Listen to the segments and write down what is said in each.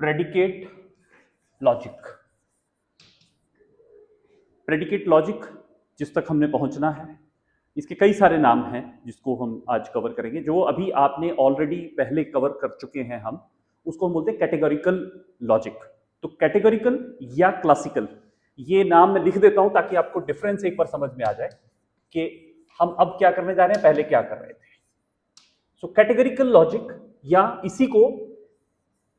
Predicate logic. Predicate logic जिस तक हमने पहुंचना है, इसके कई सारे नाम हैं जिसको हम आज कवर करेंगे। जो अभी आपने ऑलरेडी पहले कवर कर चुके हैं हम उसको हम बोलते हैं कैटेगोरिकल लॉजिक। तो कैटेगोरिकल या क्लासिकल, ये नाम मैं लिख देता हूं ताकि आपको डिफरेंस एक बार समझ में आ जाए कि हम अब क्या करने जा रहे हैं, पहले क्या कर रहे थे। सो कैटेगोरिकल लॉजिक या इसी को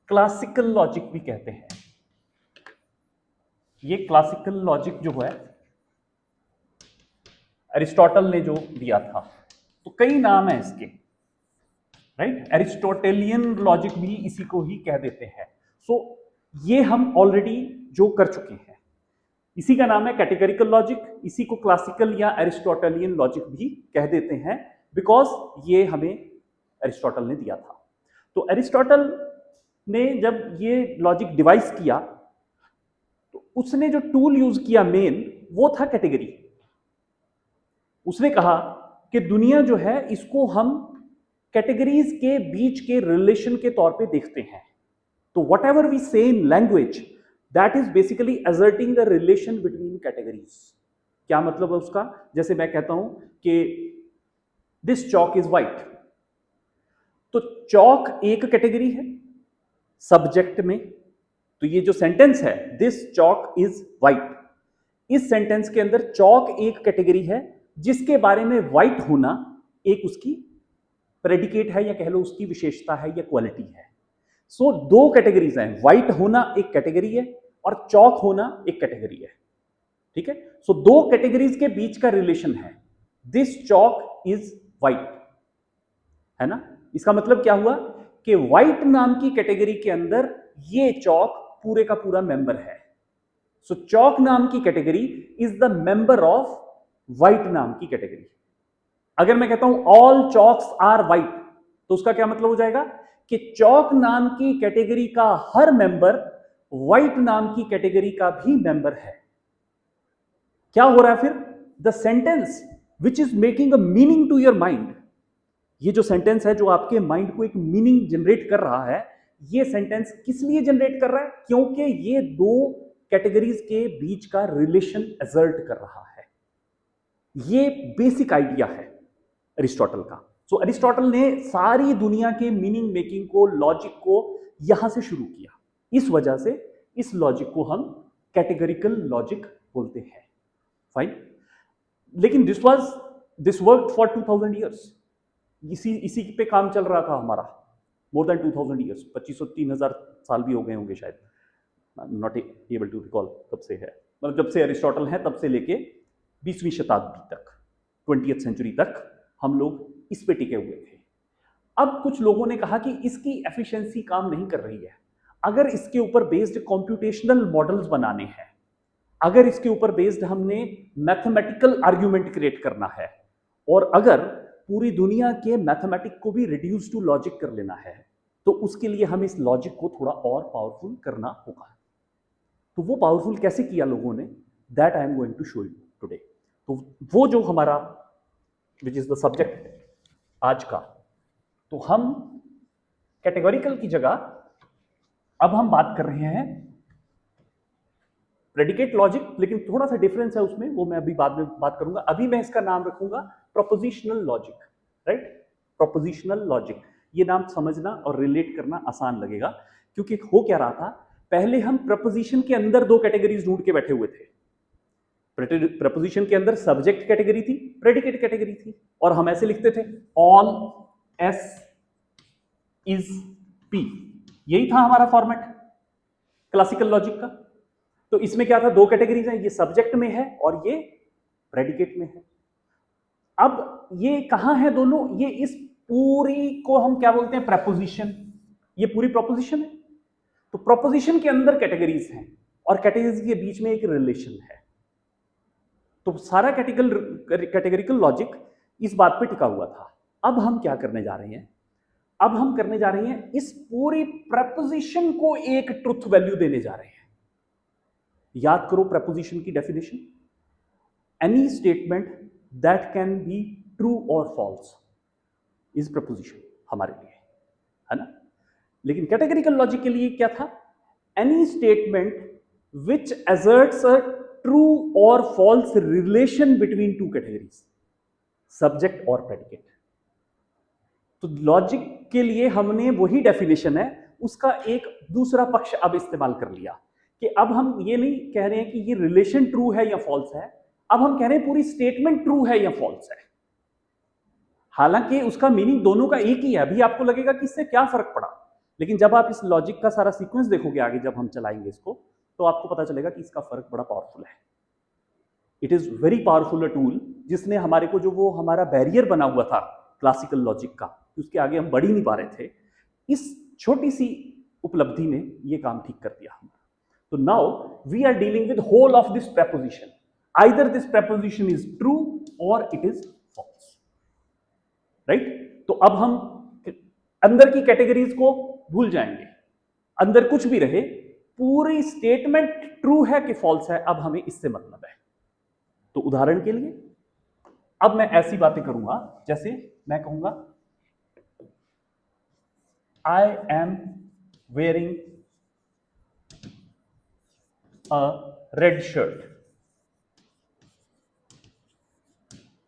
क्लासिकल लॉजिक भी कहते हैं। ये क्लासिकल लॉजिक जो है अरिस्टोटल ने जो दिया था, तो कई नाम है इसके, राइट। एरिस्टोटेलियन लॉजिक भी इसी को ही कह देते हैं। सो ये हम ऑलरेडी जो कर चुके हैं, इसी का नाम है कैटेगोरिकल लॉजिक। इसी को क्लासिकल या एरिस्टोटेलियन लॉजिक भी कह देते हैं, बिकॉज ये हमें एरिस्टोटल ने दिया था। तो एरिस्टोटल ने जब ये लॉजिक डिवाइस किया तो उसने जो टूल यूज किया मेन, वो था कैटेगरी। उसने कहा कि दुनिया जो है इसको हम कैटेगरीज के बीच के रिलेशन के तौर पे देखते हैं। तो वट एवर वी से in language, that is basically asserting the relation between categories. क्या मतलब है उसका? जैसे मैं कहता हूं कि दिस चॉक इज व्हाइट, तो चॉक एक कैटेगरी है सब्जेक्ट में। तो ये जो सेंटेंस है दिस चॉक इज व्हाइट, इस सेंटेंस के अंदर चॉक एक कैटेगरी है जिसके बारे में व्हाइट होना एक उसकी प्रेडिकेट है, या कह लो उसकी विशेषता है या क्वालिटी है। सो दो कैटेगरीज हैं, व्हाइट होना एक कैटेगरी है और चॉक होना एक कैटेगरी है, ठीक है। सो दो कैटेगरीज के बीच का रिलेशन है, दिस चॉक इज व्हाइट, है ना। इसका मतलब क्या हुआ कि व्हाइट नाम की कैटेगरी के अंदर ये चॉक पूरे का पूरा मेंबर है। सो चॉक नाम की category is the member of white नाम की कैटेगरी। अगर मैं कहता हूं ऑल चॉक्स आर व्हाइट, तो उसका क्या मतलब हो जाएगा कि चॉक नाम की कैटेगरी का हर मेंबर व्हाइट नाम की कैटेगरी का भी मेंबर है। क्या हो रहा है फिर? The sentence which is making a meaning to your mind, ये जो सेंटेंस है जो आपके माइंड को एक मीनिंग जनरेट कर रहा है, ये सेंटेंस किस लिए जनरेट कर रहा है? क्योंकि ये दो कैटेगरीज के बीच का रिलेशन असर्ट कर रहा है। ये बेसिक आइडिया है अरिस्टोटल का। सो अरिस्टोटल ने सारी दुनिया के मीनिंग मेकिंग को, लॉजिक को यहां से शुरू किया। इस वजह से इस लॉजिक को हम कैटेगोरिकल लॉजिक बोलते हैं। फाइन। लेकिन दिस वर्क फॉर 2000 ईयर्स। इसी पे काम चल रहा था हमारा मोर देन 2000 ईयर्स। 2500-3000 साल भी हो गए होंगे शायद, नॉट एबल टू रिकॉल कब से है। मतलब जब से अरिस्टोटल है तब से लेके 20वीं शताब्दी तक, 20th सेंचुरी तक हम लोग इस पे टिके हुए थे। अब कुछ लोगों ने कहा कि इसकी एफिशिएंसी काम नहीं कर रही है, अगर इसके ऊपर बेस्ड कंप्यूटेशनल मॉडल्स बनाने हैं, अगर इसके ऊपर बेस्ड हमने मैथमेटिकल आर्ग्यूमेंट क्रिएट करना है, और अगर पूरी दुनिया के मैथमेटिक को भी रिड्यूस टू लॉजिक कर लेना है, तो उसके लिए हमें इस लॉजिक को थोड़ा और पावरफुल करना होगा। तो वो पावरफुल कैसे किया लोगों ने, that I am going to show you today. तो वो जो हमारा विच इज द सब्जेक्ट आज का, तो हम कैटेगोरिकल की जगह अब हम बात कर रहे हैं प्रेडिकेट लॉजिक, लेकिन थोड़ा सा डिफरेंस है उसमें, वो मैं अभी बाद में बात करूंगा। अभी मैं इसका नाम रखूंगा prepositional logic, right. Prepositional logic, ये नाम समझना और रिलेट करना आसान लगेगा, क्योंकि हो क्या रहा था, पहले हम प्रपोजिशन के अंदर दो कैटेगरीज ढूंढ के बैठे हुए थे। प्रपोजिशन के अंदर सब्जेक्ट कैटेगरी थी, प्रेडिकेट कैटेगरी थी, और हम ऐसे लिखते थे ऑल एस इज पी। यही था हमारा फॉर्मेट क्लासिकल लॉजिक का। तो इसमें क्या था, दो कैटेगरीज हैं, ये सब्जेक्ट में है और ये प्रेडिकेट में है। अब ये कहां है दोनों, ये इस पूरी को हम क्या बोलते हैं, प्रपोजिशन। ये पूरी प्रोपोजिशन है। तो प्रोपोजिशन के अंदर कैटेगरीज हैं और कैटेगरीज के बीच में एक रिलेशन है। तो सारा कैटेगरिकल लॉजिक इस बात पे टिका हुआ था। अब हम क्या करने जा रहे हैं, अब हम करने जा रहे हैं इस पूरी प्रपोजिशन को एक ट्रुथ वैल्यू देने जा रहे हैं। याद करो प्रपोजिशन की definition, any statement that can be true और फॉल्स इज प्रपोजिशन हमारे लिए, है ना। लेकिन कैटेगरिकल लॉजिक के लिए क्या था, any statement which asserts a true or false relation between two categories, subject और predicate. तो लॉजिक के लिए हमने वही डेफिनेशन है, उसका एक दूसरा पक्ष अब इस्तेमाल कर लिया कि अब हम ये नहीं कह रहे हैं कि ये रिलेशन ट्रू है या फॉल्स है, अब हम कह रहे हैं पूरी स्टेटमेंट ट्रू है या फॉल्स है। हालांकि उसका मीनिंग दोनों का एक ही है। अभी आपको लगेगा कि इससे क्या फर्क पड़ा, लेकिन जब आप इस लॉजिक का सारा सीक्वेंस देखोगे आगे जब हम चलाएंगे इसको, तो आपको पता चलेगा कि इसका फर्क बड़ा पावरफुल है। It is very powerful a tool, जिसने हमारे को जो वो हमारा बैरियर बना हुआ था क्लासिकल लॉजिक का, उसके आगे हम बढ़ ही नहीं पा रहे थे, इस छोटी सी उपलब्धि ने ये काम ठीक कर दिया। तो now we are dealing with whole of this proposition, either this proposition is true or it is false, right. तो अब हम अंदर की कैटेगरीज को भूल जाएंगे, अंदर कुछ भी रहे, पूरी स्टेटमेंट ट्रू है कि फॉल्स है, अब हमें इससे मतलब है। तो उदाहरण के लिए अब मैं ऐसी बातें करूंगा जैसे मैं कहूंगा I am wearing a red shirt.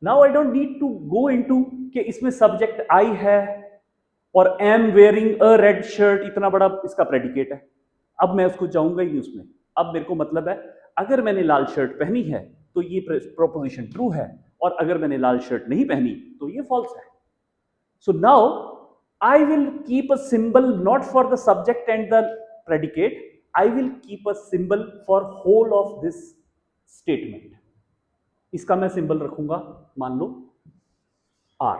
Now I don't need to go into कि इसमें सब्जेक्ट आई है और am wearing a red shirt इतना बड़ा इसका प्रेडिकेट है। अब मैं उसको जाऊंगा ही नहीं उसमें। अब मेरे को मतलब है अगर मैंने लाल शर्ट पहनी है तो ये प्रोपोजिशन ट्रू है, और अगर मैंने लाल शर्ट नहीं पहनी तो ये फॉल्स है। So now I will keep a symbol not for the subject and the predicate, I will keep a symbol for whole of this statement. इसका मैं सिंबल रखूंगा, मान लो आर।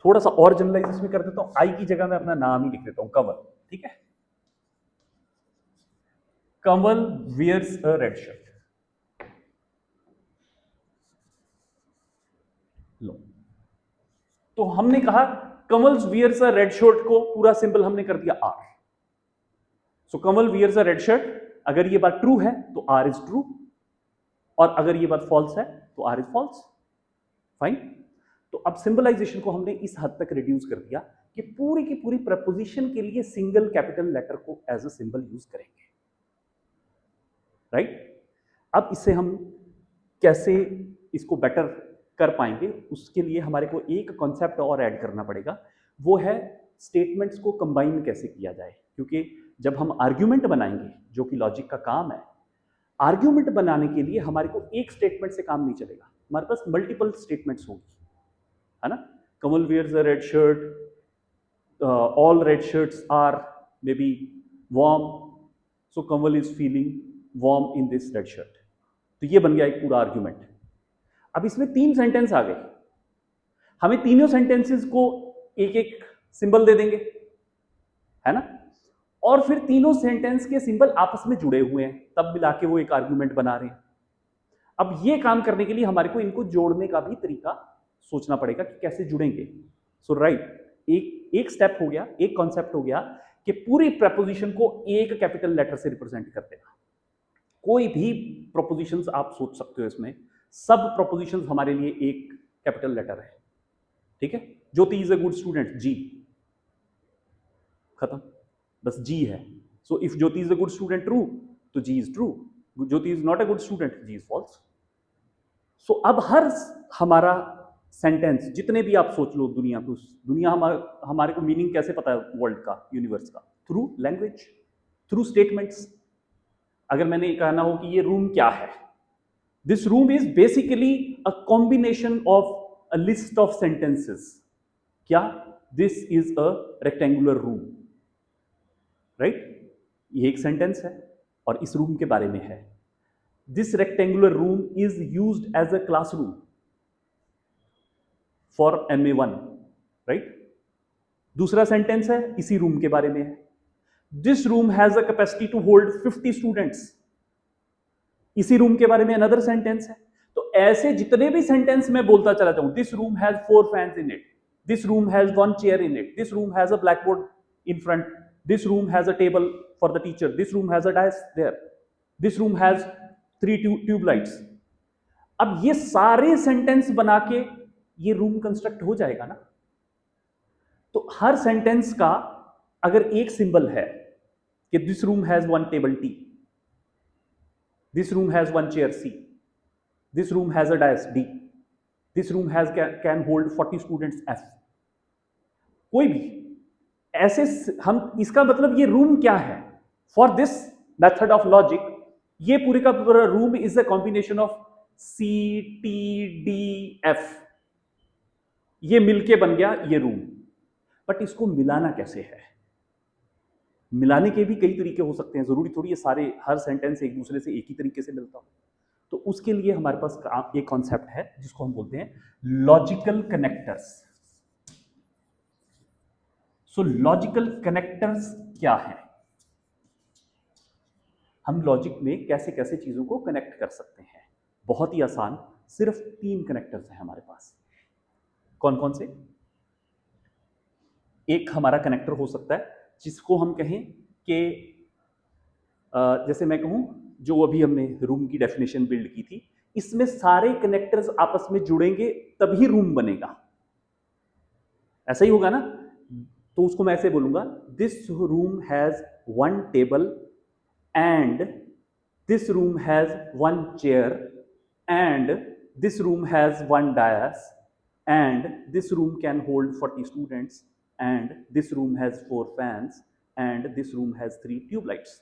थोड़ा सा और जनरलाइज इसमें कर देता हूं, आई की जगह मैं अपना नाम ही लिख देता हूं, कंवल। ठीक है, Kanwal wears a red shirt. लो, तो हमने कहा Kanwal wears a red shirt को पूरा सिंबल हमने कर दिया R. So Kanwal wears a red shirt, अगर ये बात ट्रू है तो आर इज ट्रू, और अगर ये बात फॉल्स है तो आर इज फॉल्स। फाइन। तो अब सिंबलाइजेशन को हमने इस हद तक रिड्यूस कर दिया कि पूरी की पूरी प्रपोजिशन के लिए सिंगल कैपिटल लेटर को एज अ सिंबल यूज करेंगे, राइट। अब इससे हम कैसे इसको बेटर कर पाएंगे, उसके लिए हमारे को एक कॉन्सेप्ट और ऐड करना पड़ेगा, वो है स्टेटमेंट्स को कंबाइन कैसे किया जाए। क्योंकि जब हम आर्ग्यूमेंट बनाएंगे, जो कि लॉजिक का काम है, आर्ग्यूमेंट बनाने के लिए हमारे को एक स्टेटमेंट से काम नहीं चलेगा, हमारे पास मल्टीपल स्टेटमेंट्स होंगी, है ना। Kamal wears a red shirt, all red shirts are may be warm, so Kamal is feeling warm in this red shirt. तो ये बन गया एक पूरा आर्ग्यूमेंट। अब इसमें 3 सेंटेंस आ गए, हमें तीनों सेंटेंसेस को एक एक सिंबल दे देंगे, है ना, और फिर तीनों सेंटेंस के सिंबल आपस में जुड़े हुए हैं, तब मिला के वो एक आर्ग्यूमेंट बना रहे हैं। अब ये काम करने के लिए हमारे को इनको जोड़ने का भी तरीका सोचना पड़ेगा कि कैसे जुड़ेंगे। सो राइट, एक स्टेप हो गया, एक कॉन्सेप्ट हो गया कि पूरी प्रपोजिशन को एक कैपिटल लेटर से रिप्रेजेंट कर देना। कोई भी प्रोपोजिशंस आप सोच सकते हो, इसमें सब प्रोपोजिशंस हमारे लिए एक कैपिटल लेटर है। ठीक है, Jyoti is a good student, G, खत्म, बस जी है। So if Jyoti is a good student true, तो G is true. Jyoti is not a good student, G is false. सो अब हर हमारा सेंटेंस, जितने भी आप सोच लो दुनिया को, दुनिया हमारे को मीनिंग कैसे पता है वर्ल्ड का, यूनिवर्स का? Through language, through statements. अगर मैंने कहना हो कि ये रूम क्या है, this room is basically a combination of a list of sentences. क्या? This is a rectangular room, right. ये एक सेंटेंस है और इस रूम के बारे में है। This rectangular room is used as a classroom for MA1, right. दूसरा सेंटेंस है, इसी रूम के बारे में है। This room has a capacity to hold 50 students, इसी रूम के बारे में अनदर सेंटेंस है। तो ऐसे जितने भी सेंटेंस मैं बोलता चला जाऊं, this room has 4 fans in it, this room has 1 chair in it, this room has a black board in front, this room has a table for the teacher, this room has a desk there, this room has 3 tube lights. अब ये सारे sentence बना के ये room construct हो जाएगा ना। तो हर सेंटेंस का अगर एक सिंबल है कि this room has one table T, this room has one chair C, this room has a dais D, this room has can hold 40 students F, कोई भी ऐसे हम, इसका मतलब ये रूम क्या है for this method of logic, ये पूरे का पूरा room is a combination of C T D F, ये मिलके बन गया ये रूम। बट इसको मिलाना कैसे है? मिलाने के भी कई तरीके हो सकते हैं, जरूरी थोड़ी ये सारे हर सेंटेंस एक दूसरे से एक ही तरीके से मिलता हो। तो उसके लिए हमारे पास एक कॉन्सेप्ट है जिसको हम बोलते हैं लॉजिकल कनेक्टर्स। सो लॉजिकल कनेक्टर्स क्या है? हम लॉजिक में कैसे कैसे चीजों को कनेक्ट कर सकते हैं? बहुत ही आसान, सिर्फ 3 कनेक्टर्स हैं हमारे पास। कौन कौन से? एक हमारा कनेक्टर हो सकता है जिसको हम कहें कि जैसे मैं कहूं, जो अभी हमने रूम की डेफिनेशन बिल्ड की थी, इसमें सारे कनेक्टर्स आपस में जुड़ेंगे तभी रूम बनेगा, ऐसा ही होगा ना? तो उसको मैं ऐसे बोलूंगा, this room has one table and this room has one chair and this room has one dais and this room can hold 40 students and this room has 4 fans and this room has 3 tube lights.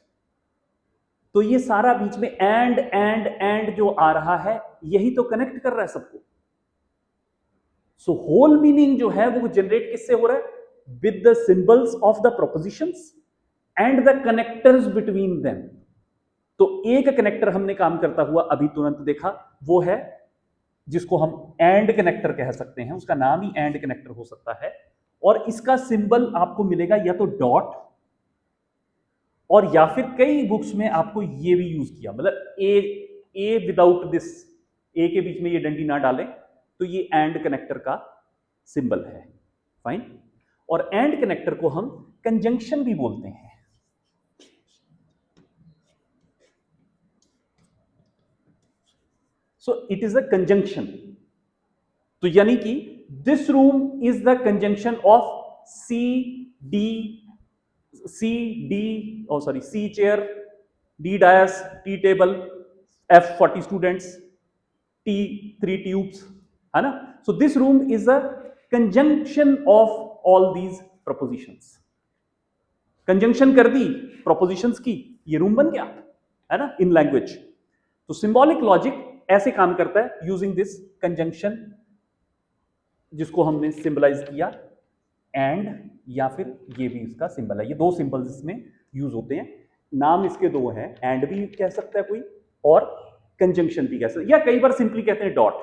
तो ये सारा बीच में and जो आ रहा है, यही तो connect कर रहा है सबको। सो होल मीनिंग जो है वो जनरेट किससे हो रहा है? With the symbols of the propositions and the connectors between them. तो एक कनेक्टर हमने काम करता हुआ अभी तुरंत देखा, वो है जिसको हम एंड कनेक्टर कह सकते हैं, उसका नाम ही एंड कनेक्टर हो सकता है। और इसका सिंबल आपको मिलेगा या तो डॉट, और या फिर कई बुक्स में आपको ये भी यूज किया, मतलब ए विदाउट दिस, ए के बीच में ये डंडी ना डालें, तो ये एंड कनेक्टर का सिंबल है। फाइन। और एंड कनेक्टर को हम कंजंक्शन भी बोलते हैं। So it is a conjunction. तो यानी कि this room is the conjunction of C chair, D dais, T table, F 40 students, T 3 tubes, है ना? So this room is a conjunction of all these propositions. Conjunction कर दी propositions की, ये room बन गया, है ना, इन लैंग्वेज। तो सिंबॉलिक लॉजिक ऐसे काम करता है यूजिंग दिस कंजंक्शन, जिसको हमने सिंबलाइज किया एंड, या फिर ये भी इसका सिंबल है। ये 2 सिंबल्स इसमें यूज होते हैं। नाम इसके 2 हैं, एंड भी कह सकता है कोई और कंजंक्शन भी कह सकता है, या कई बार सिंपली कहते हैं डॉट,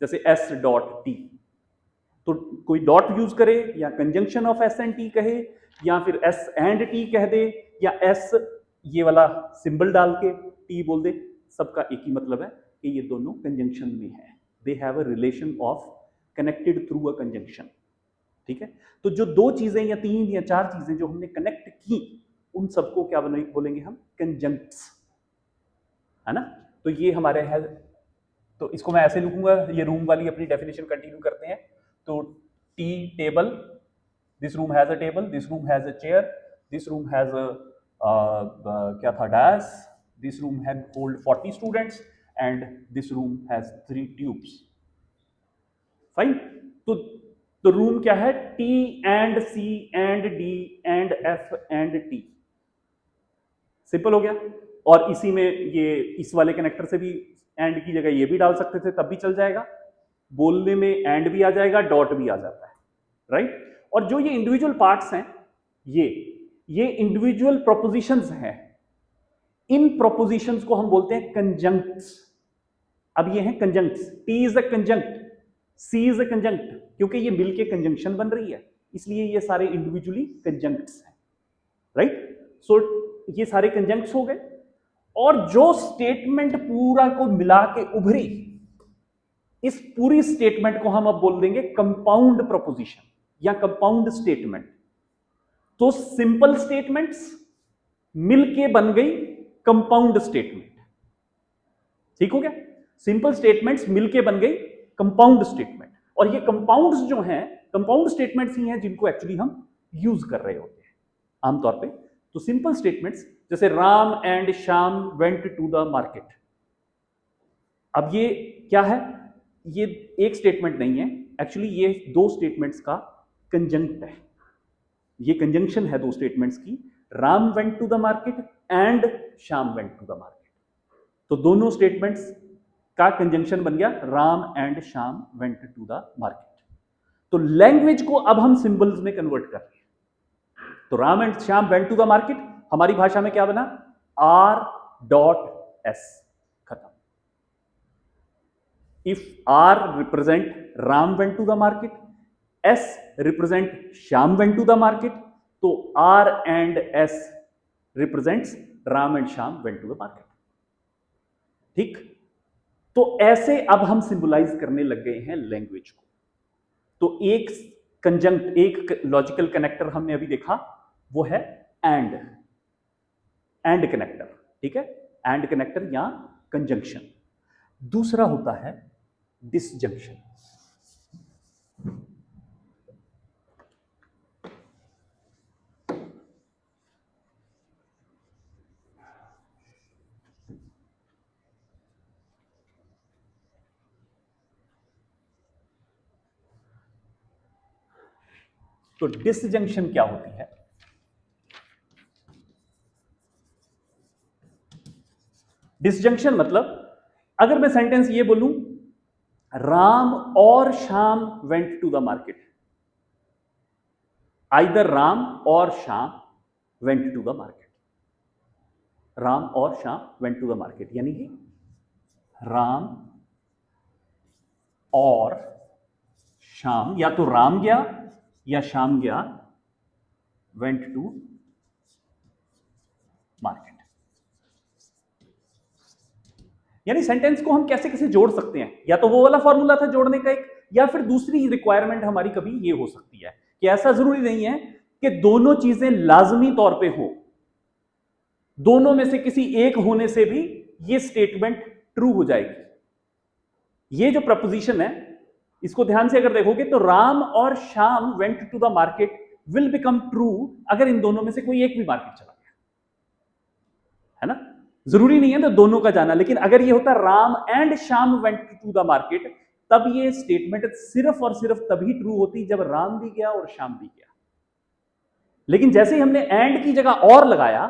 जैसे एस डॉट टी। तो कोई डॉट यूज करे, या conjunction of S and T कहे, या फिर एस एंड टी कह दे, या एस ये वाला सिंबल डाल के टी बोल दे, सबका एक ही मतलब है कि ये दोनों कंजंक्शन में है। They have a relation of connected through a conjunction. ठीक है? तो जो 2 चीजें या 3 या 4 चीजें जो हमने कनेक्ट की, उन सबको क्या बोलेंगे हम? कंजंक्ट्स, है ना? तो ये हमारे है। तो इसको मैं ऐसे लिखूंगा, ये रूम वाली अपनी डेफिनेशन कंटिन्यू करते हैं। तो T table, this room has a table, this room has a chair, this room has a क्या था, dais, this room has hold 40 students and this room has 3 tubes. Fine. तो room क्या है? T and C and D and F and T. Simple हो गया। और इसी में ये इस वाले कनेक्टर से भी एंड की जगह ये भी डाल सकते थे, तब भी चल जाएगा। बोलने में एंड भी आ जाएगा, डॉट भी आ जाता है, राइट? और जो ये इंडिविजुअल पार्ट्स हैं, ये इंडिविजुअल प्रोपोजिशंस हैं। इन प्रोपोजिशंस को हम बोलते हैं कंजंक्ट्स। अब ये हैं conjuncts. T is a conjunct, C is a conjunct, क्योंकि ये मिलके कंजंक्शन बन रही है, इसलिए ये सारे इंडिविजुअली कंजंक्ट्स हैं, राइट? सो ये सारे कंजंक्ट्स हो गए। और जो स्टेटमेंट पूरा को मिला के उभरी, इस पूरी स्टेटमेंट को हम अब बोल देंगे कंपाउंड प्रोपोजिशन या कंपाउंड स्टेटमेंट। तो सिंपल स्टेटमेंट्स मिलके बन गई कंपाउंड स्टेटमेंट। ठीक हो गया? सिंपल स्टेटमेंट्स मिलके बन गई कंपाउंड स्टेटमेंट। और ये कंपाउंड्स जो हैं, कंपाउंड स्टेटमेंट्स ही हैं जिनको एक्चुअली हम यूज कर रहे होते हैं। आमतौर पे। तो सिंपल स्टेटमेंट्स जैसे Ram and Shyam went to the market, अब ये क्या है, ये एक स्टेटमेंट नहीं है, एक्चुअली ये दो स्टेटमेंट्स का कंजंक्ट है, ये कंजंक्शन है दो स्टेटमेंट्स की, Ram went to the market and Shyam went to the market. तो दोनों स्टेटमेंट्स का कंजंक्शन बन गया Ram and Shyam went to the market. तो लैंग्वेज को अब हम सिंबल्स में कन्वर्ट कर रहे हैं। तो Ram and Shyam went to the market हमारी भाषा में क्या बना, R.S, खत्म। If R represent Ram went to the market, S represent Shyam went to the market, तो R and S represents Ram and Shyam went to the market. ठीक, तो ऐसे अब हम सिंबलाइज करने लग गए हैं लैंग्वेज को। तो एक कंजंक्ट, एक लॉजिकल कनेक्टर हमने अभी देखा, वो है एंड कनेक्टर, ठीक है, एंड कनेक्टर या कंजंक्शन। दूसरा होता है डिसजंक्शन। तो डिसजंक्शन क्या होती है, डिसजंक्शन मतलब अगर मैं सेंटेंस ये बोलूं राम और Shyam went to the market, either Ram और Shyam went to the market, Ram और Shyam went to the market, यानी कि राम और श्याम, या तो राम गया या श्याम गया, वेंट टू मार्केट। यानी सेंटेंस को हम कैसे कैसे जोड़ सकते हैं, या तो वो वाला फॉर्मूला था जोड़ने का एक, या फिर दूसरी रिक्वायरमेंट हमारी कभी ये हो सकती है कि ऐसा जरूरी नहीं है कि दोनों चीजें लाजमी तौर पे हो, दोनों में से किसी एक होने से भी ये स्टेटमेंट ट्रू हो जाएगी। ये जो प्रपोजिशन है इसको ध्यान से अगर देखोगे तो राम और Shyam went to the market will become true अगर इन दोनों में से कोई एक भी मार्केट चला गया, है ना। जरूरी नहीं है तो दोनों का जाना, लेकिन अगर ये होता Ram and Shyam went to the market, तब ये स्टेटमेंट सिर्फ और सिर्फ तभी ट्रू होती जब राम भी गया और श्याम भी गया। लेकिन जैसे ही हमने एंड की जगह और लगाया,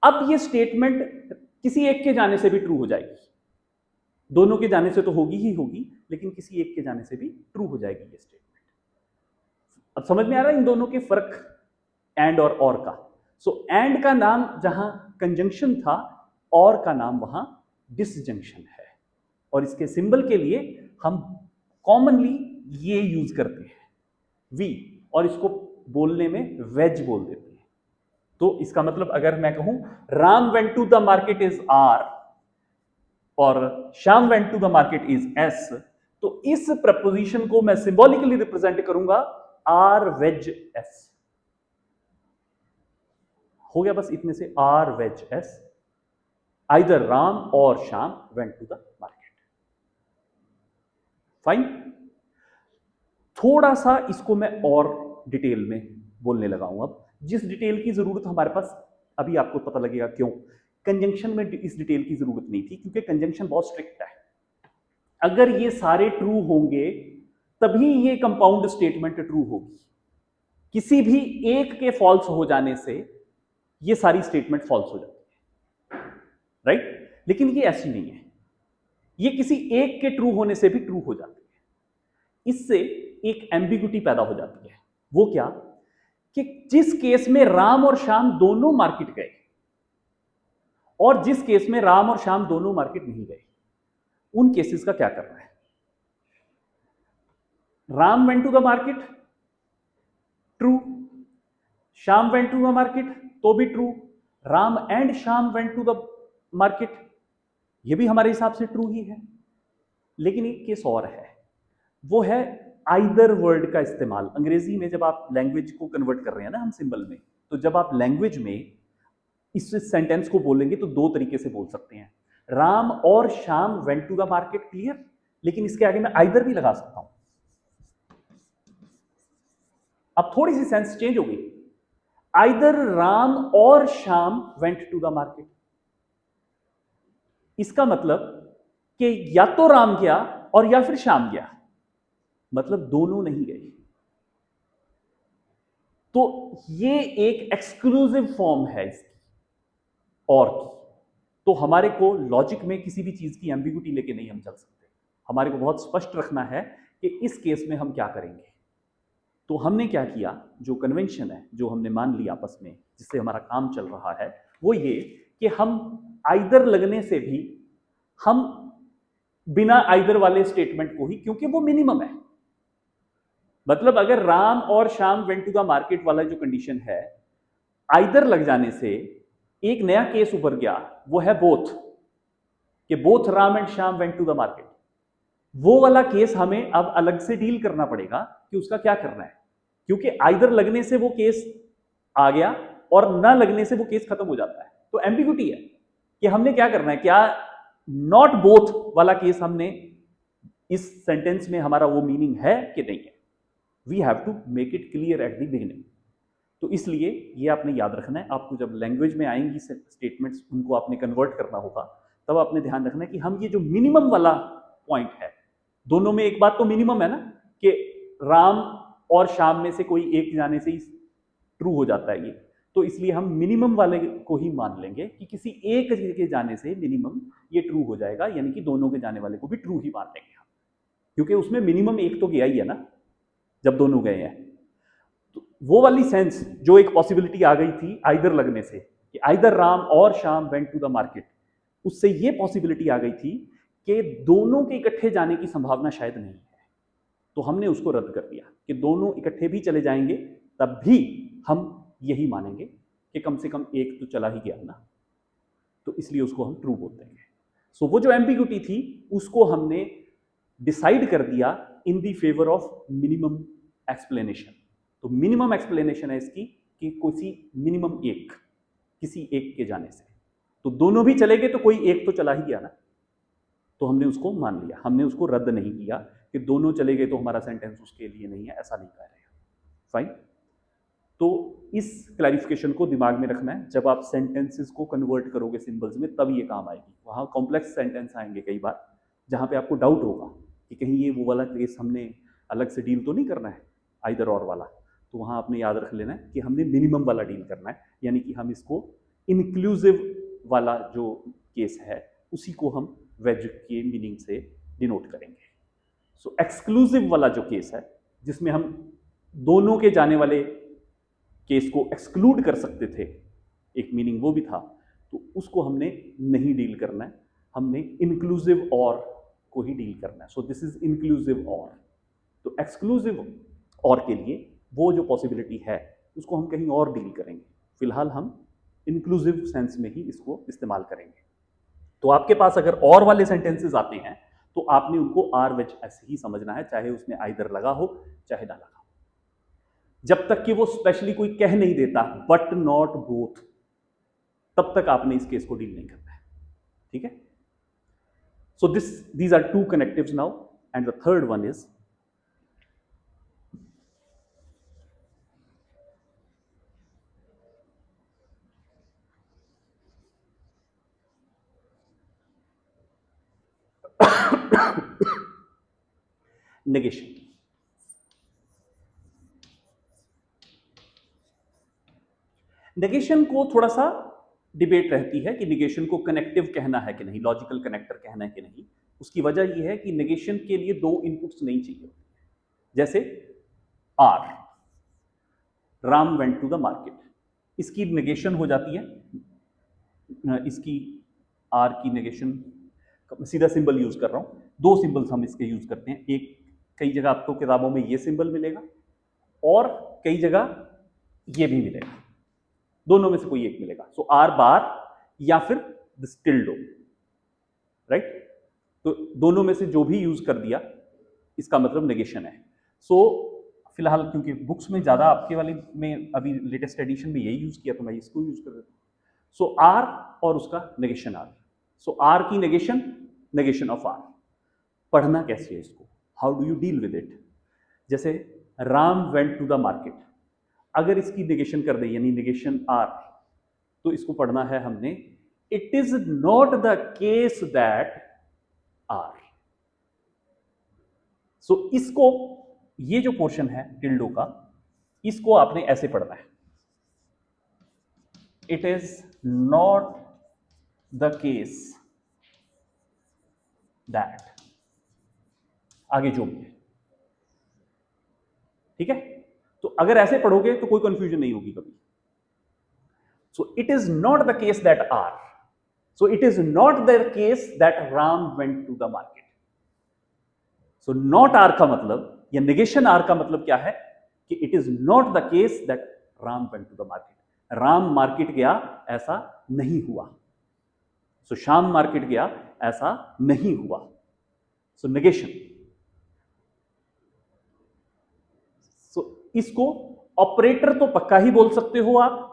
अब ये स्टेटमेंट किसी एक के जाने से भी ट्रू हो जाएगी, दोनों के जाने से तो होगी ही होगी, लेकिन किसी एक के जाने से भी ट्रू हो जाएगी ये स्टेटमेंट। अब समझ में आ रहा है इन दोनों के फर्क, एंड और का। सो एंड का नाम जहां कंजंक्शन था, और का नाम वहां डिसजंक्शन है, और इसके सिंबल के लिए हम कॉमनली ये यूज करते हैं वी, और इसको बोलने में वेज बोल देते हैं। तो इसका मतलब अगर मैं कहूं Ram went to the market is R और Shyam went to the market is S, तो इस प्रपोजिशन को मैं सिंबॉलिकली रिप्रेजेंट करूंगा आर वेज एस। हो गया बस इतने से, R wedge S, either Ram और Shyam went to the market. Fine, थोड़ा सा इसको मैं और डिटेल में बोलने लगा हूं। अब जिस डिटेल की जरूरत हमारे पास, अभी आपको पता लगेगा क्यों कंजंक्शन में इस डिटेल की जरूरत नहीं थी, क्योंकि कंजंक्शन बहुत स्ट्रिक्ट है। अगर ये सारे ट्रू होंगे तभी ये कंपाउंड स्टेटमेंट ट्रू होगी, किसी भी एक के फॉल्स हो जाने से ये सारी स्टेटमेंट फॉल्स हो जाती है, राइट। लेकिन ये ऐसी नहीं है, ये किसी एक के ट्रू होने से भी ट्रू हो जाती है। इससे एक एम्बिग्युटी पैदा हो जाती है। वो क्या, कि जिस केस में राम और श्याम दोनों मार्केट गए और जिस केस में राम और श्याम दोनों मार्केट नहीं गए, उन केसेस का क्या करना है। Ram went to the market, true. Shyam went to the market, तो भी true. Ram and Shyam went to the market, ये भी हमारे हिसाब से ट्रू ही है। लेकिन एक केस और है, वो है आइदर वर्ड का इस्तेमाल। अंग्रेजी में जब आप लैंग्वेज को कन्वर्ट कर रहे हैं ना हम सिंबल में, तो जब आप लैंग्वेज में इस सेंटेंस को बोलेंगे तो दो तरीके से बोल सकते हैं, राम और Shyam went to the market, clear. लेकिन इसके आगे मैं आइदर भी लगा सकता हूं। अब थोड़ी सी सेंस चेंज हो गई। आइदर राम और Shyam went to the market. इसका मतलब कि या तो राम गया और या फिर श्याम गया, मतलब दोनों नहीं गए। तो ये एक एक्सक्लूसिव फॉर्म है इसकी और की। तो हमारे को लॉजिक में किसी भी चीज की एम्बिग्यूटी लेके नहीं हम चल सकते, हमारे को बहुत स्पष्ट रखना है कि इस केस में हम क्या करेंगे। तो हमने क्या किया, जो कन्वेंशन है जो हमने मान लिया आपस में जिससे हमारा काम चल रहा है, वो ये कि हम आइदर लगने से भी हम बिना आइदर वाले स्टेटमेंट को ही, क्योंकि वो मिनिमम है, मतलब अगर राम और Shyam went to the market वाला जो कंडीशन है, आइदर लग जाने से एक नया केस उभर गया, वो है बोथ, कि both Ram and Shyam went to the market. वो वाला केस हमें अब अलग से डील करना पड़ेगा कि उसका क्या करना है, क्योंकि आइदर लगने से वो केस आ गया और न लगने से वो केस खत्म हो जाता है। तो एम्बिग्यूटी है कि हमने क्या करना है, क्या नॉट बोथ वाला केस हमने इस सेंटेंस में हमारा वो मीनिंग है कि नहीं है। We have to make it clear at the beginning. तो इसलिए ये आपने याद रखना है, आपको जब लैंग्वेज में आएंगी स्टेटमेंट्स उनको आपने कन्वर्ट करना होगा, तब आपने ध्यान रखना है कि हम ये जो मिनिमम वाला पॉइंट है, दोनों में एक बात तो मिनिमम है ना कि राम और श्याम में से कोई एक जाने से ही ट्रू हो जाता है ये, तो इसलिए हम मिनिमम वाले को ही मान लेंगे कि किसी एक के जाने से मिनिमम ये ट्रू हो जाएगा, यानी कि दोनों के जाने वाले को भी ट्रू ही मान लेंगे हम, क्योंकि उसमें मिनिमम एक तो गया ही है ना जब दोनों गए हैं। तो वो वाली सेंस जो एक पॉसिबिलिटी आ गई थी आइदर लगने से कि आइदर राम और Shyam went to the market, उससे ये पॉसिबिलिटी आ गई थी कि दोनों के इकट्ठे जाने की संभावना शायद नहीं है, तो हमने उसको रद्द कर दिया कि दोनों इकट्ठे भी चले जाएंगे तब भी हम यही मानेंगे कि कम से कम एक तो चला ही गया ना, तो इसलिए उसको हम ट्रू बोल देंगे। सो वो जो एम्बिग्यूटी थी उसको हमने डिसाइड कर दिया in the favour of minimum explanation. तो मिनिमम एक्सप्लेनेशन है इसकी कि किसी एक के जाने से, तो दोनों भी चले गए तो कोई एक तो चला ही गया ना, तो हमने उसको मान लिया, हमने उसको रद्द नहीं किया कि दोनों चले गए तो हमारा सेंटेंस उसके लिए नहीं है, ऐसा नहीं कह रहे। फाइन। तो इस क्लैरिफिकेशन को दिमाग में रखना है, जब आप सेंटेंसेस को कन्वर्ट करोगे सिंबल्स में तब ये काम आएगी। वहाँ कॉम्प्लेक्स सेंटेंस आएंगे कई बार जहाँ पे आपको डाउट होगा कि कहीं ये वो वाला केस हमने अलग से डील तो नहीं करना है आइदर और वाला, तो वहाँ आपने याद रख लेना है कि हमने मिनिमम वाला डील करना है, यानी कि हम इसको इंक्लूसिव वाला जो केस है उसी को हम वेज के मीनिंग से डिनोट करेंगे। सो एक्सक्लूसिव वाला जो केस है जिसमें हम दोनों के जाने वाले केस को एक्सक्लूड कर सकते थे, एक मीनिंग वो भी था, तो उसको हमने नहीं डील करना है, हमने इंक्लूसिव और को ही डील करना है। सो दिस इज इंक्लूसिव और। तो एक्सक्लूसिव और के लिए वो जो पॉसिबिलिटी है उसको हम कहीं और डील करेंगे, फिलहाल हम इंक्लूसिव सेंस में ही इसको इस्तेमाल करेंगे। तो आपके पास अगर और वाले सेंटेंसेस आते हैं तो आपने उनको आर वेज ऐसे ही समझना है, चाहे उसमें आइदर लगा हो चाहे ना लगा हो, जब तक कि वो स्पेशली कोई कह नहीं देता बट नॉट बोथ, तब तक आपने इस केस को डील नहीं करना है। ठीक है। So these are two connectives now and the third one is negation. Negation को थोड़ा सा डिबेट रहती है कि नेगेशन को कनेक्टिव कहना है कि नहीं, लॉजिकल कनेक्टर कहना है कि नहीं। उसकी वजह यह है कि नेगेशन के लिए दो इनपुट्स नहीं चाहिए, जैसे R, Ram went to the market, इसकी नेगेशन हो जाती है, इसकी आर की नेगेशन, सीधा सिंबल यूज कर रहा हूं, दो सिंबल्स हम इसके यूज करते हैं, एक कई जगह आपको किताबों में ये सिंबल मिलेगा और कई जगह ये भी मिलेगा, दोनों में से कोई एक मिलेगा। सो आर बार या फिर द स्टिल्डो, राइट। तो दोनों में से जो भी यूज कर दिया इसका मतलब नेगेशन है। सो फिलहाल क्योंकि बुक्स में ज्यादा आपके वाले में अभी लेटेस्ट एडिशन में यही यूज किया तो मैं इसको यूज कर देता हूं। सो आर और उसका नेगेशन आर। सो आर की नेगेशन, नेगेशन ऑफ आर। पढ़ना कैसे है इसको, how do you deal with it. जैसे Ram went to the market, अगर इसकी निगेशन कर दें यानी निगेशन आर, तो इसको पढ़ना है हमने, it is not the case that R. So इसको, ये जो पोर्शन है टिल्डो का, इसको आपने ऐसे पढ़ना है, it is not the case that, आगे जो भी है, ठीक है। तो अगर ऐसे पढ़ोगे तो कोई कंफ्यूजन नहीं होगी कभी। So it is not the case that R, so it is not the case that Ram went to the market. So not R का मतलब या निगेशन आर का मतलब क्या है कि it is not the case that Ram went to the market, Ram market गया ऐसा नहीं हुआ। सो श्याम मार्केट गया ऐसा नहीं हुआ। सो निगेशन। सो इसको ऑपरेटर तो पक्का ही बोल सकते हो आप,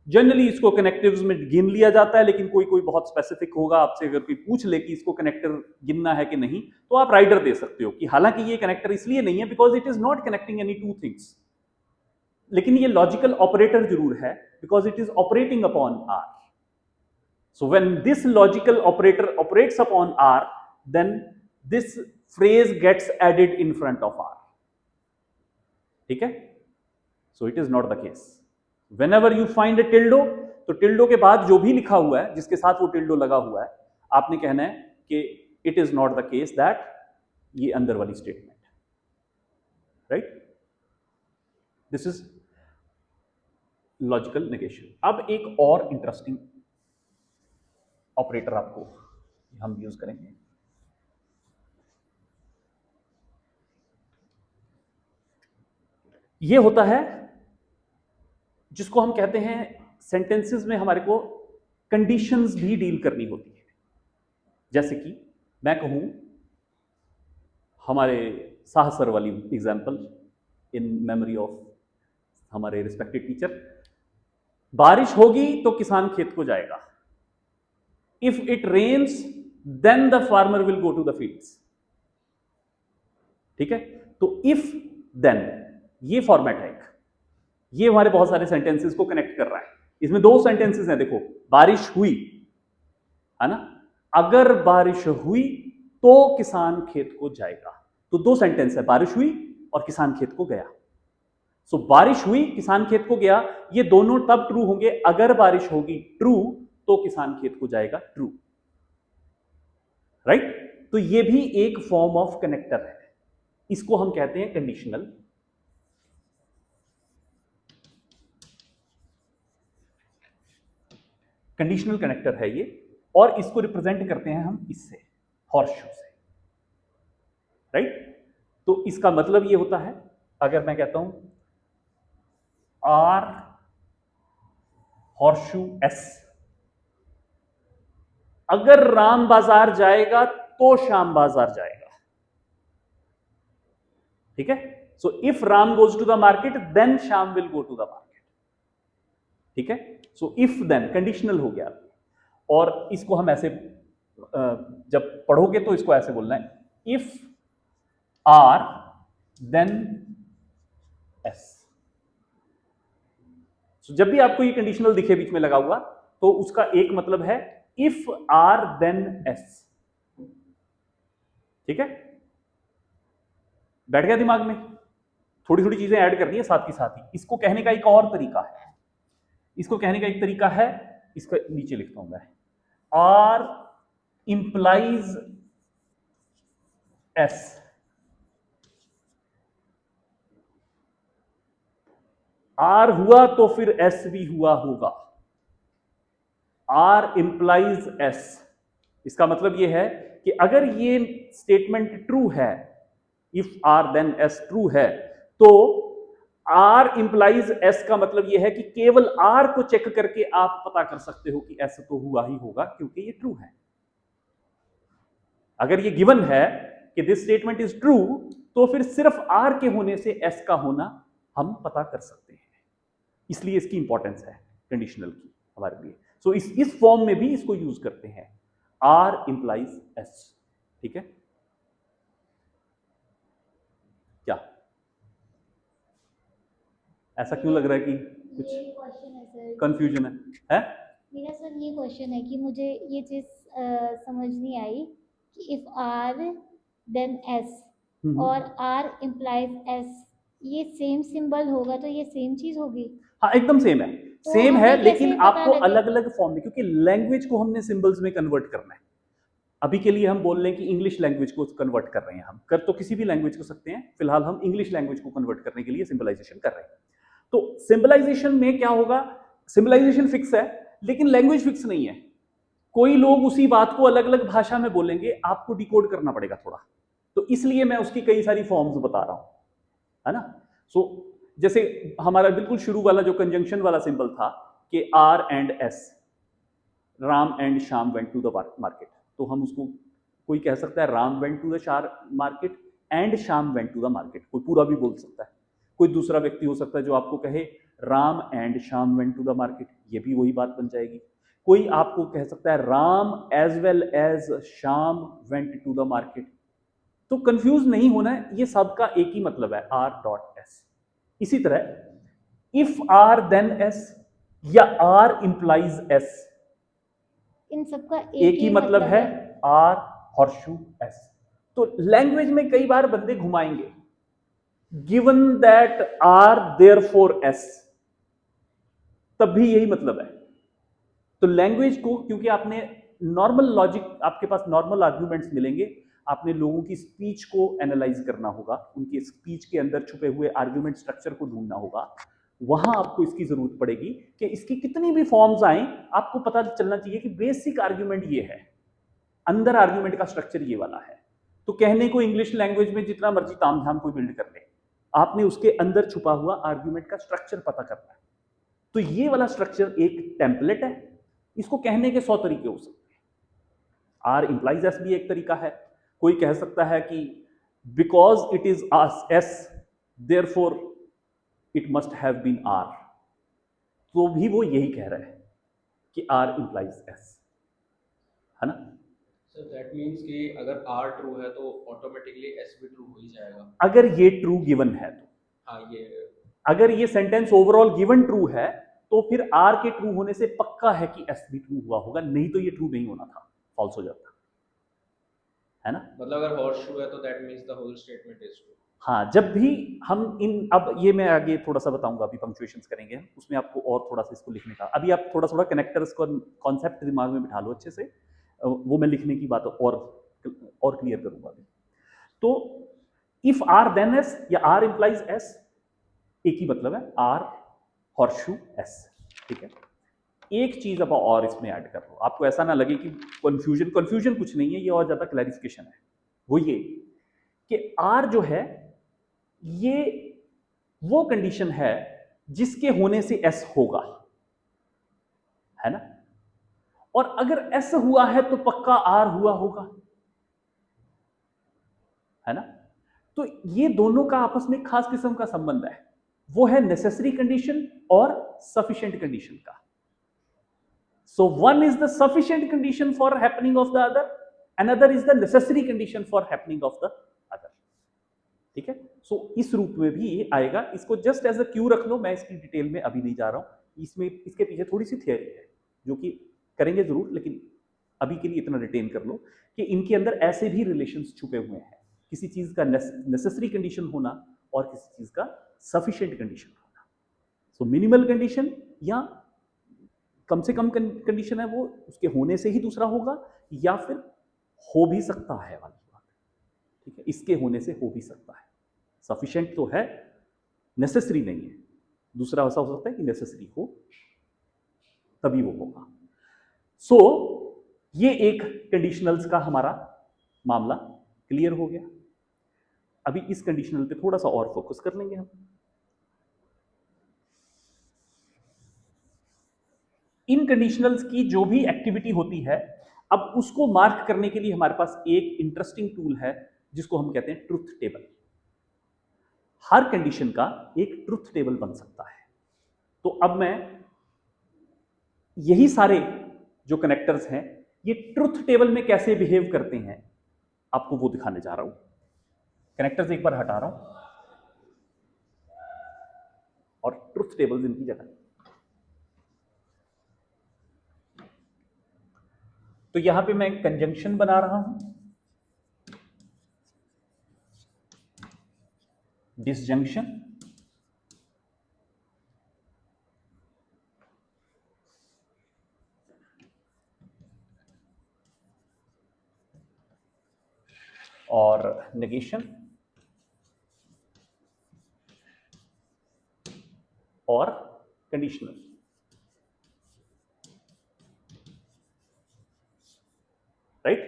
जनरली इसको कनेक्टिव्स में गिन लिया जाता है, लेकिन कोई कोई बहुत स्पेसिफिक होगा, आपसे अगर कोई पूछ ले कि इसको कनेक्टर गिनना है कि नहीं, तो आप राइडर दे सकते हो कि हालांकि ये कनेक्टर इसलिए नहीं है because it is not connecting any two things, लेकिन ये लॉजिकल ऑपरेटर जरूर है because it is operating upon R. So when this logical operator operates upon R, then this phrase gets added in front of R, ठीक है। So it is not the case. Whenever you find a tilde, तो टिल्डो के बाद जो भी लिखा हुआ है जिसके साथ वो टिल्डो लगा हुआ है, आपने कहना है कि it is not the case that, ये अंदर वाली statement, right. This is logical negation. अब एक और इंटरेस्टिंग ऑपरेटर आपको हम यूज करेंगे, ये होता है जिसको हम कहते हैं, सेंटेंसेस में हमारे को कंडीशंस भी डील करनी होती है। जैसे कि मैं कहूं, हमारे साह सर वाली एग्जांपल इन मेमोरी ऑफ हमारे रिस्पेक्टेड टीचर, बारिश होगी तो किसान खेत को जाएगा, if it rains then the farmer will go to the fields, ठीक है। तो इफ देन, ये फॉर्मेट है, ये हमारे बहुत सारे सेंटेंसेस को कनेक्ट कर रहा है। इसमें दो सेंटेंसेस हैं, देखो, बारिश हुई है ना, अगर बारिश हुई तो किसान खेत को जाएगा, तो दो सेंटेंस है, बारिश हुई और किसान खेत को गया। सो बारिश हुई, किसान खेत को गया, ये दोनों तब ट्रू होंगे अगर बारिश होगी ट्रू तो किसान खेत को जाएगा ट्रू, राइट। तो ये भी एक फॉर्म ऑफ कनेक्टर है, इसको हम कहते हैं कंडीशनल। कंडीशनल कनेक्टर है ये, और इसको रिप्रेजेंट करते हैं हम इससे, हॉर्सशू से, राइट। तो इसका मतलब ये होता है, अगर मैं कहता हूं आर हॉर्सशू एस, अगर राम बाजार जाएगा तो श्याम बाजार जाएगा, ठीक है। So if Ram goes to the market then Shyam will go to the market, ठीक है। सो इफ देन कंडीशनल हो गया। और इसको हम ऐसे जब पढ़ोगे तो इसको ऐसे बोलना है, इफ आर देन एस। जब भी आपको ये कंडीशनल दिखे बीच में लगा हुआ, तो उसका एक मतलब है इफ आर देन एस, ठीक है। बैठ गया दिमाग में? थोड़ी थोड़ी चीजें ऐड करनी है साथ ही साथ ही। इसको कहने का एक और तरीका है, इसको कहने का एक तरीका है, इसका नीचे लिखता हूं मैं, आर इंप्लाइज एस। आर हुआ तो फिर एस भी हुआ होगा, आर इंप्लाइज एस। इसका मतलब यह है कि अगर ये स्टेटमेंट ट्रू है, if R then S true है, तो आर इंप्लाइज एस का मतलब यह है कि केवल आर को चेक करके आप पता कर सकते हो कि एस तो हुआ ही होगा क्योंकि ये ट्रू है। अगर ये गिवन है कि दिस स्टेटमेंट इज ट्रू, तो फिर सिर्फ आर के होने से एस का होना हम पता कर सकते हैं, इसलिए इसकी इंपॉर्टेंस है कंडीशनल की हमारे लिए। सो इस फॉर्म में भी इसको यूज करते हैं, आर इंप्लाइज एस, ठीक है। क्या ऐसा क्यों लग रहा है कि कुछ ये क्वेश्चन है सर कंफ्यूजन है? मेरा सर ये क्वेश्चन है कि मुझे ये चीज़ समझ नहीं आई कि इफ आर देन एस और आर इम्प्लाइज एस, ये सेम सिंबल होगा तो ये सेम चीज़ होगी। हाँ एकदम सेम है, तो सेम है, हमें लेकिन कैसे पता आपको लगे? अलग अलग फॉर्म में, क्योंकि लैंग्वेज को हमने सिंबल्स में कन्वर्ट करना है। अभी के लिए हम बोल रहे हैं कि इंग्लिश लैंग्वेज को कन्वर्ट कर रहे हैं, हम कर तो किसी भी लैंग्वेज को सकते हैं, फिलहाल हम इंग्लिश लैंग्वेज को कन्वर्ट करने के लिए सिंबलाइजेशन कर रहे हैं। तो सिंबलाइजेशन में क्या होगा, सिंबलाइजेशन फिक्स है लेकिन लैंग्वेज फिक्स नहीं है। कोई लोग उसी बात को अलग अलग भाषा में बोलेंगे, आपको डिकोड करना पड़ेगा थोड़ा, तो इसलिए मैं उसकी कई सारी फॉर्म्स बता रहा हूं, है ना। सो जैसे हमारा बिल्कुल शुरू वाला जो कंजंक्शन वाला सिंबल था कि R and S, Ram and Shyam went to the market, तो हम उसको, कोई कह सकता है राम वेंट टू द शार market and Shyam went to the market, कोई पूरा भी बोल सकता है। कोई दूसरा व्यक्ति हो सकता है जो आपको कहे Ram and Shyam went to the market, ये भी वही बात बन जाएगी। कोई आपको कह सकता है Ram as well as Shyam went to the market. तो कंफ्यूज नहीं होना है, ये सबका एक ही मतलब है, आर डॉट एस। इसी तरह इफ आर देन एस या आर इंप्लाइज एस, इन सबका एक ही मतलब है, है। R horseshoe S. तो लैंग्वेज में कई बार बंदे घुमाएंगे, given that R therefore S, तब भी यही मतलब है। तो लैंग्वेज को, क्योंकि आपने नॉर्मल लॉजिक, आपके पास नॉर्मल आर्ग्यूमेंट्स मिलेंगे, आपने लोगों की स्पीच को एनालाइज करना होगा, उनकी स्पीच के अंदर छुपे हुए आर्ग्यूमेंट स्ट्रक्चर को ढूंढना होगा, वहां आपको इसकी जरूरत पड़ेगी कि इसकी कितनी भी फॉर्म्स आए, आपको पता चलना चाहिए कि बेसिक आर्ग्यूमेंट ये है, अंदर आर्ग्यूमेंट का स्ट्रक्चर ये वाला है। तो कहने को इंग्लिश लैंग्वेज में जितना मर्जी तामझाम कोई बिल्ड कर ले, आपने उसके अंदर छुपा हुआ आर्ग्यूमेंट का स्ट्रक्चर पता करना है। तो ये वाला स्ट्रक्चर एक टेम्पलेट है, इसको कहने के 100 तरीके हो सकते हैं। आर इंप्लाइज एस भी एक तरीका है। कोई कह सकता है कि because it is S therefore it must have been R, तो भी वो यही कह रहा है कि आर इंप्लाइज एस, है ना। सर दैट मीन्स कि अगर आर ट्रू है तो ऑटोमेटिकली एस भी ट्रू हो ही जाएगा। अगर ये ट्रू गिवन है तो, हाँ ये अगर ये सेंटेंस ओवरऑल गिवन ट्रू है तो फिर आर के ट्रू होने से पक्का है कि एस भी ट्रू हुआ होगा, नहीं तो ये ट्रू नहीं होना था, फॉल्स हो जाता, है ना। मतलब अगर हॉर्स ट्रू है तो that means the whole statement is true. हाँ, जब भी हम इन, अब ये मैं आगे थोड़ा सा बताऊंगा, अभी पंक्चुएशंस करेंगे उसमें आपको और थोड़ा सा इसको लिखने का, अभी आप थोड़ा थोड़ा कनेक्टर्स को कॉन्सेप्ट दिमाग में बिठा लो अच्छे से, वो मैं लिखने की बात और क्लियर करूंगा अभी। तो इफ आर देन एस या आर इंप्लाइज एस, एक ही मतलब है, आर हॉर्शू एस, ठीक है। एक चीज अब और इसमें ऐड कर लो, आपको ऐसा ना लगे कि कंफ्यूजन कुछ नहीं है, ये और ज्यादा क्लैरिफिकेशन है। वो ये कि आर जो है, ये वो कंडीशन है जिसके होने से एस होगा, है ना। और अगर एस हुआ है तो पक्का आर हुआ होगा, है ना। तो ये दोनों का आपस में खास किस्म का संबंध है, वो है नेसेसरी कंडीशन और सफिशिएंट कंडीशन का। So one is the sufficient condition for happening of the other, another is the necessary condition for happening of the other, ठीक है। सो इस रूप में भी आएगा, इसको जस्ट एज अ क्यू रख लो, मैं इसकी डिटेल में अभी नहीं जा रहा हूं, इसमें इसके पीछे थोड़ी सी थियरी है जो कि करेंगे जरूर, लेकिन अभी के लिए इतना रिटेन कर लो कि इनके अंदर ऐसे भी रिलेशंस छुपे हुए हैं, किसी चीज का नेसेसरी कंडीशन होना और किसी चीज का सफिशिएंट कंडीशन होना। सो मिनिमल कंडीशन या कम से कम कंडीशन है वो उसके होने से ही दूसरा होगा, या फिर हो भी सकता है वाली बात, ठीक है, इसके होने से हो भी सकता है। सफिशिएंट तो है, नेसेसरी नहीं है। दूसरा ऐसा हो सकता है कि नेसेसरी हो तभी वो होगा। सो ये एक कंडीशनल्स का हमारा मामला क्लियर हो गया। अभी इस कंडीशनल पे थोड़ा सा और फोकस कर लेंगे हम। इन कंडीशनल्स की जो भी एक्टिविटी होती है, अब उसको मार्क करने के लिए हमारे पास एक इंटरेस्टिंग टूल है जिसको हम कहते हैं ट्रुथ टेबल। हर कंडीशन का एक ट्रुथ टेबल बन सकता है। तो अब मैं यही सारे जो कनेक्टर्स हैं, ये ट्रुथ टेबल में कैसे बिहेव करते हैं, आपको वो दिखाने जा रहा हूं। कनेक्टर्स एक बार हटा रहा हूं और ट्रुथ टेबल्स इनकी जगह। तो यहां पे मैं कंजंक्शन बना रहा हूं, डिसजंक्शन, और नेगेशन, और कंडीशनल। राइट?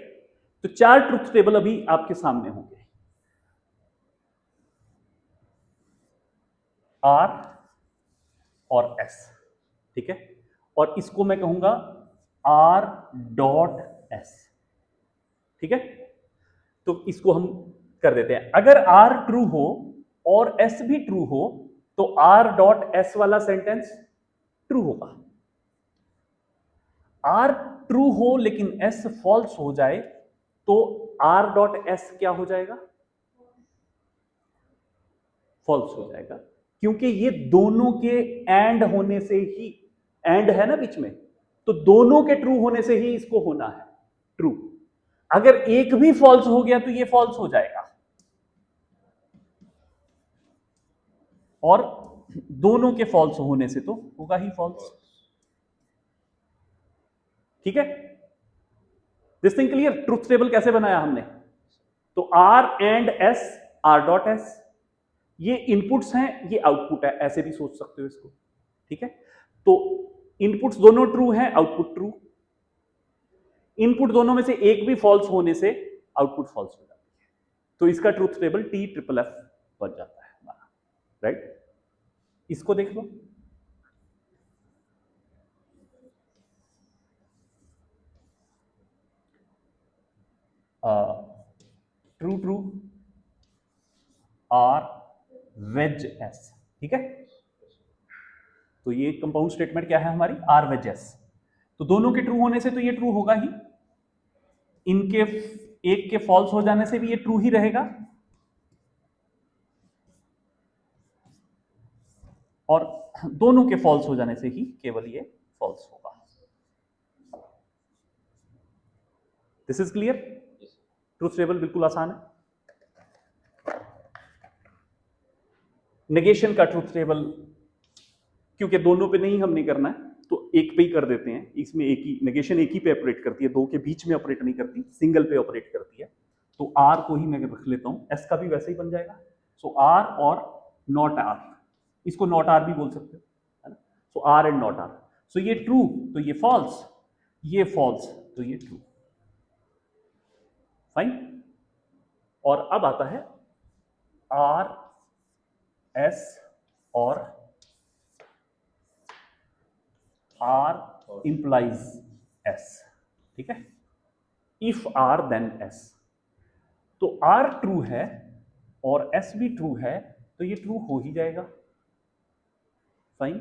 तो 4 ट्रुथ टेबल अभी आपके सामने होंगे। आर और एस, ठीक है, और इसको मैं कहूंगा आर डॉट एस, ठीक है। तो इसको हम कर देते हैं। अगर आर ट्रू हो और एस भी ट्रू हो तो आर डॉट एस वाला सेंटेंस ट्रू होगा। आर ट्रू हो लेकिन एस फॉल्स हो जाए तो आर डॉट एस क्या हो जाएगा? फॉल्स हो जाएगा, क्योंकि ये दोनों के एंड होने से ही, एंड है ना बीच में, तो दोनों के ट्रू होने से ही इसको होना है ट्रू। अगर एक भी फॉल्स हो गया तो ये फॉल्स हो जाएगा, और दोनों के फॉल्स होने से तो होगा ही फॉल्स। ठीक है, this thing clear? Truth table कैसे बनाया हमने? तो R and S, R dot S, ये इनपुट्स हैं, ये आउटपुट है, ऐसे भी सोच सकते हो इसको। ठीक है, तो इनपुट्स दोनों ट्रू हैं, आउटपुट ट्रू। इनपुट दोनों में से एक भी फॉल्स होने से आउटपुट फॉल्स हो जाती है, तो इसका truth table T triple F बन जाता है हमारा। राइट? इसको देख लो, true true R wedge S. ठीक है, तो ये कंपाउंड स्टेटमेंट क्या है हमारी? R wedge S. तो दोनों के ट्रू होने से तो ये ट्रू होगा ही, इनके एक के फॉल्स हो जाने से भी ये ट्रू ही रहेगा, और दोनों के फॉल्स हो जाने से ही केवल ये फॉल्स होगा। This is clear? Truth table बिल्कुल आसान है। नेगेशन का ट्रूथ टेबल, क्योंकि दोनों पे नहीं हमने करना है तो एक पे ही कर देते हैं। इसमें एक ही नेगेशन, एक ही पे ऑपरेट करती है, दो के बीच में ऑपरेट नहीं करती, सिंगल पे ऑपरेट करती है। तो आर को ही मैं रख लेता हूं, एस का भी वैसे ही बन जाएगा। सो आर और नॉट आर, इसको नॉट आर भी बोल सकते हो, है ना? सो आर एंड नॉट आर। सो ये ट्रू तो ये फॉल्स, ये फॉल्स तो ये ट्रू। फाइन। और अब आता है आर एस और आर इंप्लाइज एस। ठीक है, इफ आर देन एस। तो आर ट्रू है और एस भी ट्रू है तो ये ट्रू हो ही जाएगा। फाइन।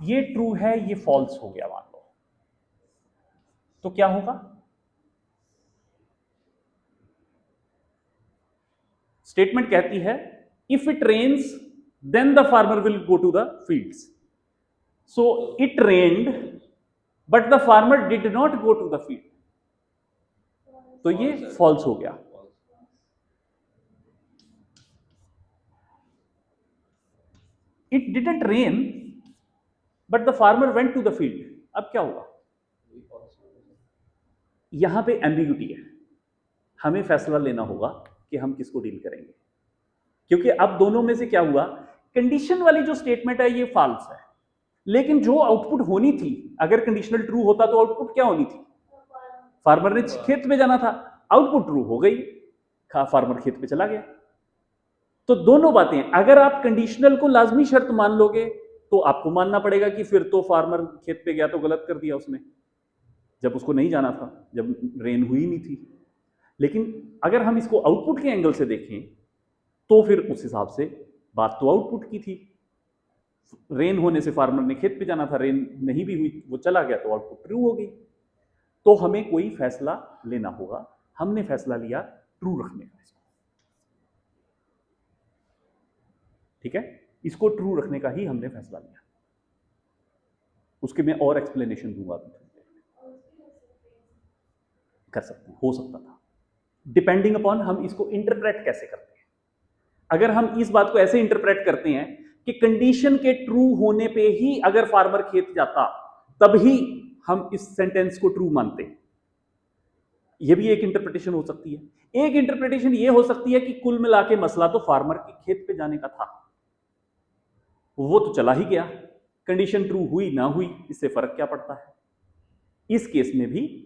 ये ट्रू है, ये फॉल्स हो गया मान लो, तो क्या होगा? स्टेटमेंट कहती है if it rains then the farmer will go to the fields. So it rained but the farmer did not go to the field, तो ये फॉल्स हो गया। It didn't rain but the farmer went to the field, अब क्या होगा? यहां पे ambiguity है, हमें फैसला लेना होगा कि हम किसको डील करेंगे, क्योंकि अब दोनों में से क्या हुआ? कंडीशन वाली जो स्टेटमेंट है ये फॉल्स है, लेकिन जो आउटपुट होनी थी, अगर कंडीशनल ट्रू होता तो आउटपुट क्या होनी थी? फार्मर ने खेत में जाना था, आउटपुट ट्रू हो गई, फार्मर खेत पे चला गया। तो दोनों बातें, अगर आप कंडीशनल को लाजमी शर्त मान लोगे तो आपको मानना पड़ेगा कि फिर तो फार्मर खेत पे गया तो गलत कर दिया उसने, जब उसको नहीं जाना था, जब रेन हुई नहीं थी। लेकिन अगर हम इसको आउटपुट के एंगल से देखें तो फिर उस हिसाब से बात तो आउटपुट की थी। रेन होने से फार्मर ने खेत पे जाना था, रेन नहीं भी हुई, वो चला गया तो आउटपुट ट्रू हो गई। तो हमें कोई फैसला लेना होगा, हमने फैसला लिया ट्रू रखने का इसको। ठीक है, इसको ट्रू रखने का ही हमने फैसला लिया। उसके मैं और एक्सप्लेनेशन दूंगा अभी थोड़ी देर में। कर सकते हैं, हो सकता था, डिपेंडिंग अपॉन हम इसको इंटरप्रेट कैसे करते हैं। अगर हम इस बात को ऐसे इंटरप्रेट करते हैं कि कंडीशन के ट्रू होने पे ही अगर फार्मर खेत जाता तभी हम इस सेंटेंस को ट्रू मानते हैं, यह भी एक इंटरप्रिटेशन हो सकती है। एक इंटरप्रिटेशन यह हो सकती है कि कुल मिला के मसला तो फार्मर के खेत पे जाने का था, वो तो चला ही गया, कंडीशन ट्रू हुई ना हुई इससे फर्क क्या पड़ता है। इस केस में भी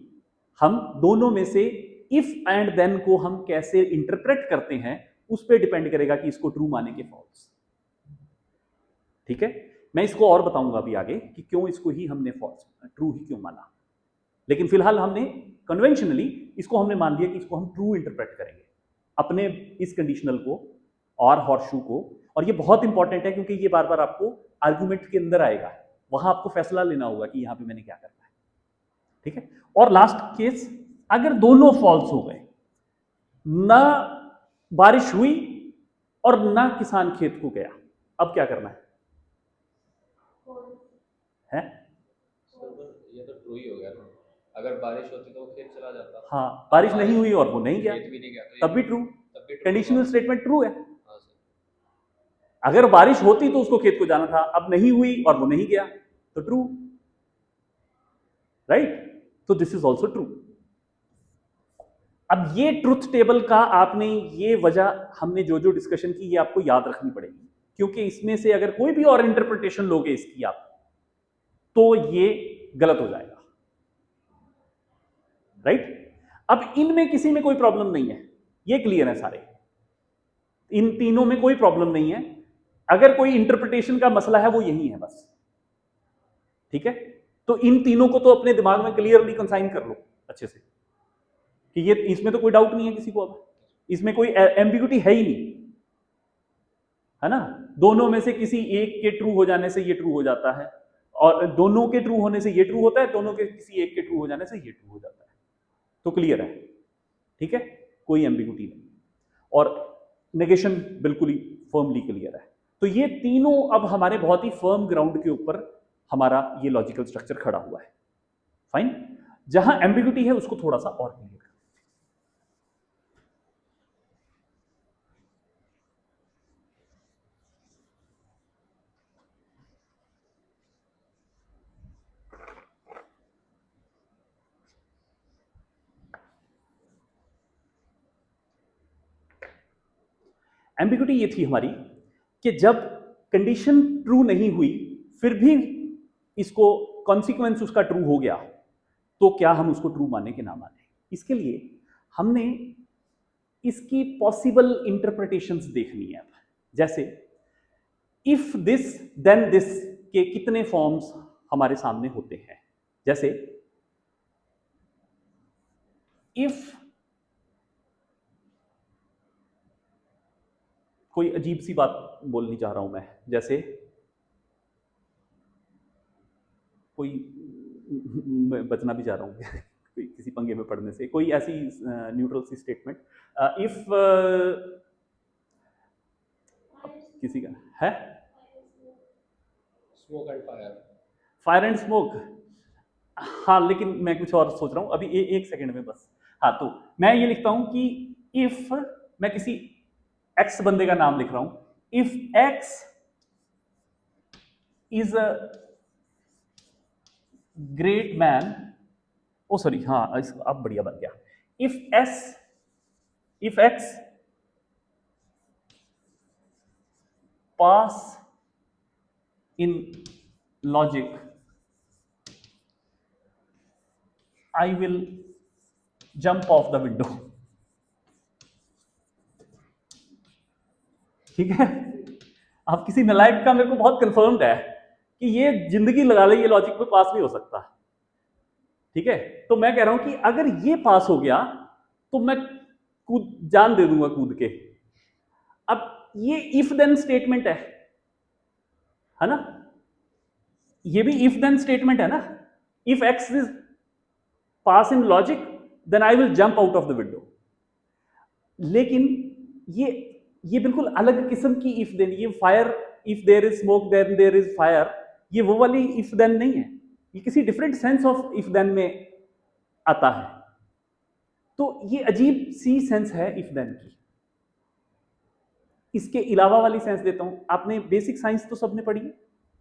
हम दोनों में से इफ एंड देन को हम कैसे इंटरप्रेट करते हैं उस पर डिपेंड करेगा कि इसको ट्रू माने के फॉल्स। ठीक है, मैं इसको और बताऊंगा अभी आगे कि क्यों इसको ही हमने फॉल्स ट्रू ही क्यों माना, लेकिन फिलहाल हमने कन्वेंशनली इसको हमने मान लिया कि इसको हम ट्रू इंटरप्रेट करेंगे अपने इस कंडीशनल को और हॉर्सशू को। और ये बहुत इंपॉर्टेंट है क्योंकि ये बार बार आपको आर्गुमेंट के अंदर आएगा, वहां आपको फैसला लेना होगा कि यहां पे मैंने क्या करना है। ठीक है, और लास्ट केस, अगर दोनों फॉल्स हो गए, ना बारिश हुई और ना किसान खेत को गया, अब क्या करना है? ये तो ट्रू ही हो गया ना, अगर बारिश होती तो वो खेत चला जाता। हाँ, बारिश नहीं हुई और वो नहीं गया, खेत भी नहीं गया तो तब भी ट्रू, कंडीशनल होगा। स्टेटमेंट ट्रू है। हाँ सर, अगर बारिश होती तो उसको खेत को जाना था, अब नहीं हुई और वो नहीं गया तो ट्रू, राइट? तो दिस इज ऑल्सो ट्रू। अब ये ट्रुथ टेबल का आपने ये वजह हमने जो जो डिस्कशन की ये आपको याद रखनी पड़ेगी, क्योंकि इसमें से अगर कोई भी और इंटरप्रिटेशन लोगे इसकी आप तो ये गलत हो जाएगा, राइट? अब इनमें किसी में कोई प्रॉब्लम नहीं है, ये क्लियर है सारे, इन तीनों में कोई प्रॉब्लम नहीं है। अगर कोई इंटरप्रिटेशन का मसला है वो यही है बस। ठीक है, तो इन तीनों को तो अपने दिमाग में क्लियरली कंसाइन कर लो अच्छे से कि ये इसमें तो कोई डाउट नहीं है किसी को, अब इसमें कोई एम्बिग्यूटी है ही नहीं, है ना? दोनों में से किसी एक के ट्रू हो जाने से ये ट्रू हो जाता है, और दोनों के ट्रू होने से ये ट्रू होता है, दोनों के किसी एक के ट्रू हो जाने से ये ट्रू हो जाता है। तो क्लियर है, ठीक है, कोई एम्बिग्यूटी नहीं, और नेगेशन बिल्कुल ही फर्मली क्लियर है। तो ये तीनों अब हमारे बहुत ही फर्म ग्राउंड के ऊपर हमारा ये लॉजिकल स्ट्रक्चर खड़ा हुआ है। फाइन, जहां एम्बिग्यूटी है उसको थोड़ा सा और क्लियर कर। एम्बिग्यूटी ये थी हमारी कि जब कंडीशन ट्रू नहीं हुई फिर भी इसको कॉन्सिक्वेंस उसका ट्रू हो गया, तो क्या हम उसको ट्रू माने कि ना माने। इसके लिए हमने इसकी पॉसिबल इंटरप्रिटेशंस देखनी है। जैसे इफ दिस देन दिस के कितने फॉर्म्स हमारे सामने होते हैं। जैसे इफ कोई अजीब सी बात बोलनी चाह रहा हूं मैं, जैसे कोई मैं बचना भी चाह रहा हूं कोई किसी पंगे में पड़ने से, कोई ऐसी न्यूट्रल सी स्टेटमेंट, इफ किसी का है smoke and fire, fire and smoke, हाँ, लेकिन मैं कुछ और सोच रहा हूं अभी, एक सेकंड में बस। हाँ, तो मैं ये लिखता हूं कि इफ मैं किसी एक्स बंदे का नाम लिख रहा हूं, if X is a great man, oh sorry, हाँ अब बढ़िया बन गया, if X pass in logic I will jump off the window. ठीक है, अब किसी नलायक का मेरे को बहुत कंफर्म्ड है कि ये जिंदगी लगा ले ये लॉजिक पे पास नहीं हो सकता। ठीक है, तो मैं कह रहा हूं कि अगर ये पास हो गया तो मैं कूद जान दे दूंगा कूद के। अब ये इफ देन स्टेटमेंट है ना, ये भी इफ देन स्टेटमेंट है ना। If X is pass in logic then I will jump out of the window. लेकिन ये बिल्कुल अलग किस्म की इफ देन, ये fire if there is smoke then there is fire, ये वो वाली इफ देन नहीं है, ये किसी different sense of if then में आता है। तो ये अजीब सी सेंस है इफ देन की। इसके अलावा वाली सेंस देता हूं, आपने बेसिक साइंस तो सबने पढ़ी है,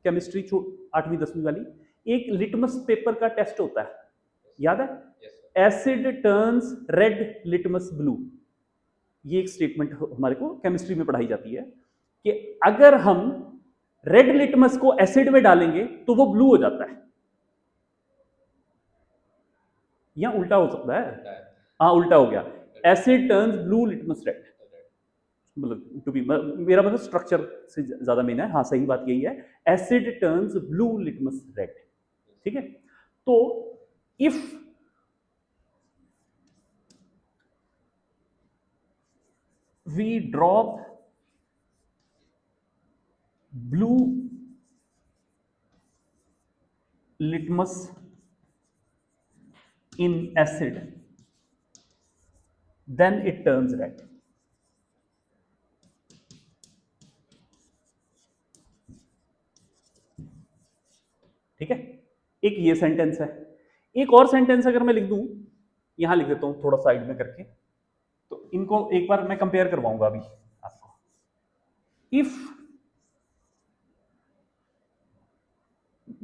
केमिस्ट्री 8वीं 10वीं वाली, एक लिटमस पेपर का टेस्ट होता है, याद है? Asset turns red litmus blue, ये एक स्टेटमेंट हमारे को केमिस्ट्री में पढ़ाई जाती है कि अगर हम रेड लिटमस को एसिड में डालेंगे तो वो ब्लू हो जाता है, या उल्टा हो सकता है? हाँ, उल्टा हो गया, asset turns blue litmus red, मतलब टू बी, मेरा मतलब स्ट्रक्चर से ज्यादा मेन है, हाँ सही बात यही है, asset turns blue litmus red, ठीक है? तो if we drop blue litmus in acid, then it turns red. ठीक है, एक ये सेंटेंस है। एक और सेंटेंस अगर मैं लिख दूं, यहां लिख देता हूं थोड़ा साइड में करके, तो इनको एक बार मैं कंपेयर करवाऊंगा अभी आपको। इफ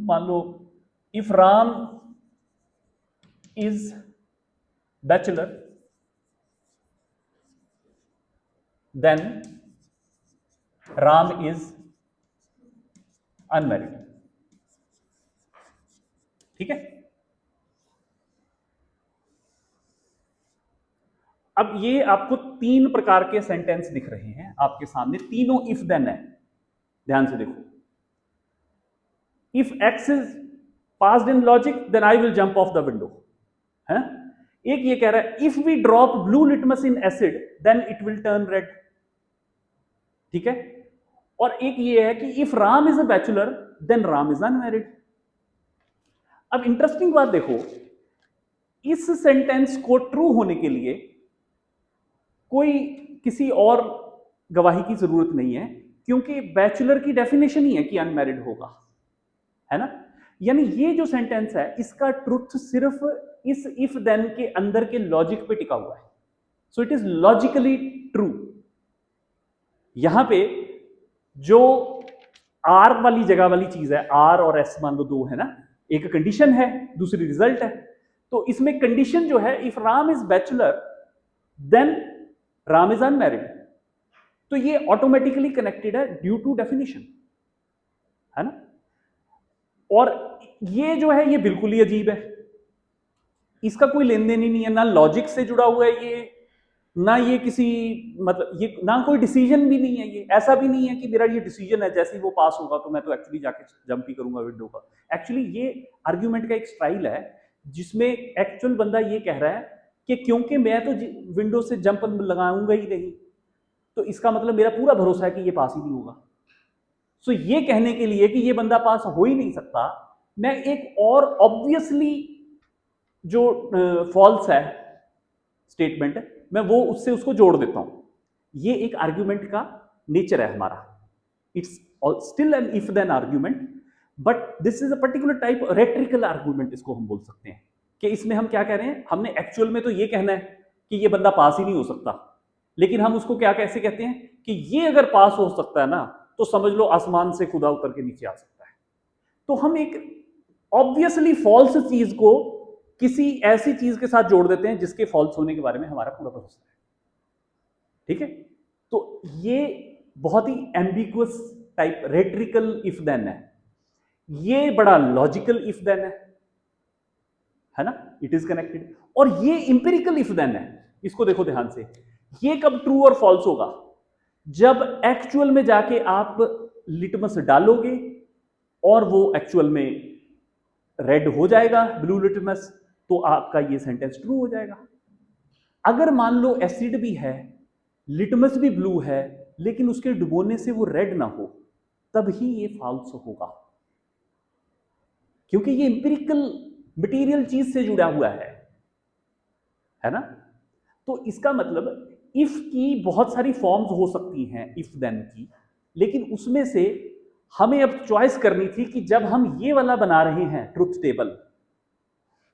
मान लो if Ram is bachelor then Ram is unmarried, ठीक है? अब ये आपको 3 प्रकार के सेंटेंस दिख रहे हैं आपके सामने, तीनों इफ देन है, ध्यान से देखो। If X is passed in logic then I will jump off the window, है? एक ये कह रहा है if we drop blue litmus in acid then it will turn red, ठीक है? और एक ये है कि if Ram is a bachelor then Ram is unmarried. अब इंटरेस्टिंग बात देखो, इस सेंटेंस को ट्रू होने के लिए कोई किसी और गवाही की जरूरत नहीं है, क्योंकि बैचलर की डेफिनेशन ही है कि अनमैरिड होगा, है ना? यानी ये जो सेंटेंस है इसका ट्रुथ सिर्फ इस इफ देन के अंदर के लॉजिक पे टिका हुआ है, so it is logically true. यहां पे जो आर वाली जगह वाली चीज है, आर और एस मान लो 2 है ना, एक कंडीशन है दूसरी रिजल्ट है, तो इसमें कंडीशन जो है if Ram is bachelor then Ram is unmarried, तो ये ऑटोमेटिकली कनेक्टेड है ड्यू टू डेफिनेशन, है ना? और ये जो है ये बिल्कुल ही अजीब है, इसका कोई लेन देन ही नहीं है, ना लॉजिक से जुड़ा हुआ है ये, ना ये किसी मतलब ये ना कोई डिसीजन भी नहीं है, ये ऐसा भी नहीं है कि मेरा ये डिसीजन है जैसे ही वो पास होगा तो मैं तो एक्चुअली जाके जंप ही करूंगा विंडो का। एक्चुअली ये आर्ग्यूमेंट का एक स्टाइल है जिसमें एक्चुअल बंदा ये कह रहा है कि क्योंकि मैं तो विंडो से जंप लगाऊंगा ही नहीं, तो इसका मतलब मेरा पूरा भरोसा है कि ये पास ही नहीं होगा। सो ये कहने के लिए कि ये बंदा पास हो ही नहीं सकता, मैं एक और ऑब्वियसली जो फॉल्स है स्टेटमेंट, मैं वो उससे उसको जोड़ देता हूं। ये एक आर्ग्यूमेंट का नेचर है हमारा, it's still an if then argument, but this is a particular type rhetorical argument, इसको हम बोल सकते हैं कि इसमें हम क्या कह रहे हैं, हमने एक्चुअल में तो ये कहना है कि ये बंदा पास ही नहीं हो सकता, लेकिन हम उसको क्या कैसे कहते हैं कि ये अगर पास हो सकता है ना तो समझ लो आसमान से खुदा उतर के नीचे आ सकता है। तो हम एक ऑब्वियसली फॉल्स चीज को किसी ऐसी चीज के साथ जोड़ देते हैं जिसके फॉल्स होने के बारे में हमारा पूरा भरोसा है, ठीक है? तो ये बहुत ही एम्बिगुअस टाइप रेट्रिकल इफ देन है, ये बड़ा लॉजिकल इफ देन है ना, इट इज कनेक्टेड। और ये इंपेरिकल इफ देन है, इसको देखो ध्यान से, ये कब ट्रू और फॉल्स होगा, जब एक्चुअल में जाके आप लिटमस डालोगे और वो एक्चुअल में रेड हो जाएगा ब्लू लिटमस, तो आपका ये सेंटेंस ट्रू हो जाएगा। अगर मान लो एसिड भी है, लिटमस भी ब्लू है, लेकिन उसके डुबोने से वो रेड ना हो, तब ही ये फॉल्स होगा, क्योंकि ये इंपेरिकल मटेरियल चीज से जुड़ा हुआ है ना? तो इसका मतलब इफ की बहुत सारी फॉर्म्स हो सकती हैं इफ देन की, लेकिन उसमें से हमें अब चॉइस करनी थी कि जब हम ये वाला बना रहे हैं ट्रुथ टेबल,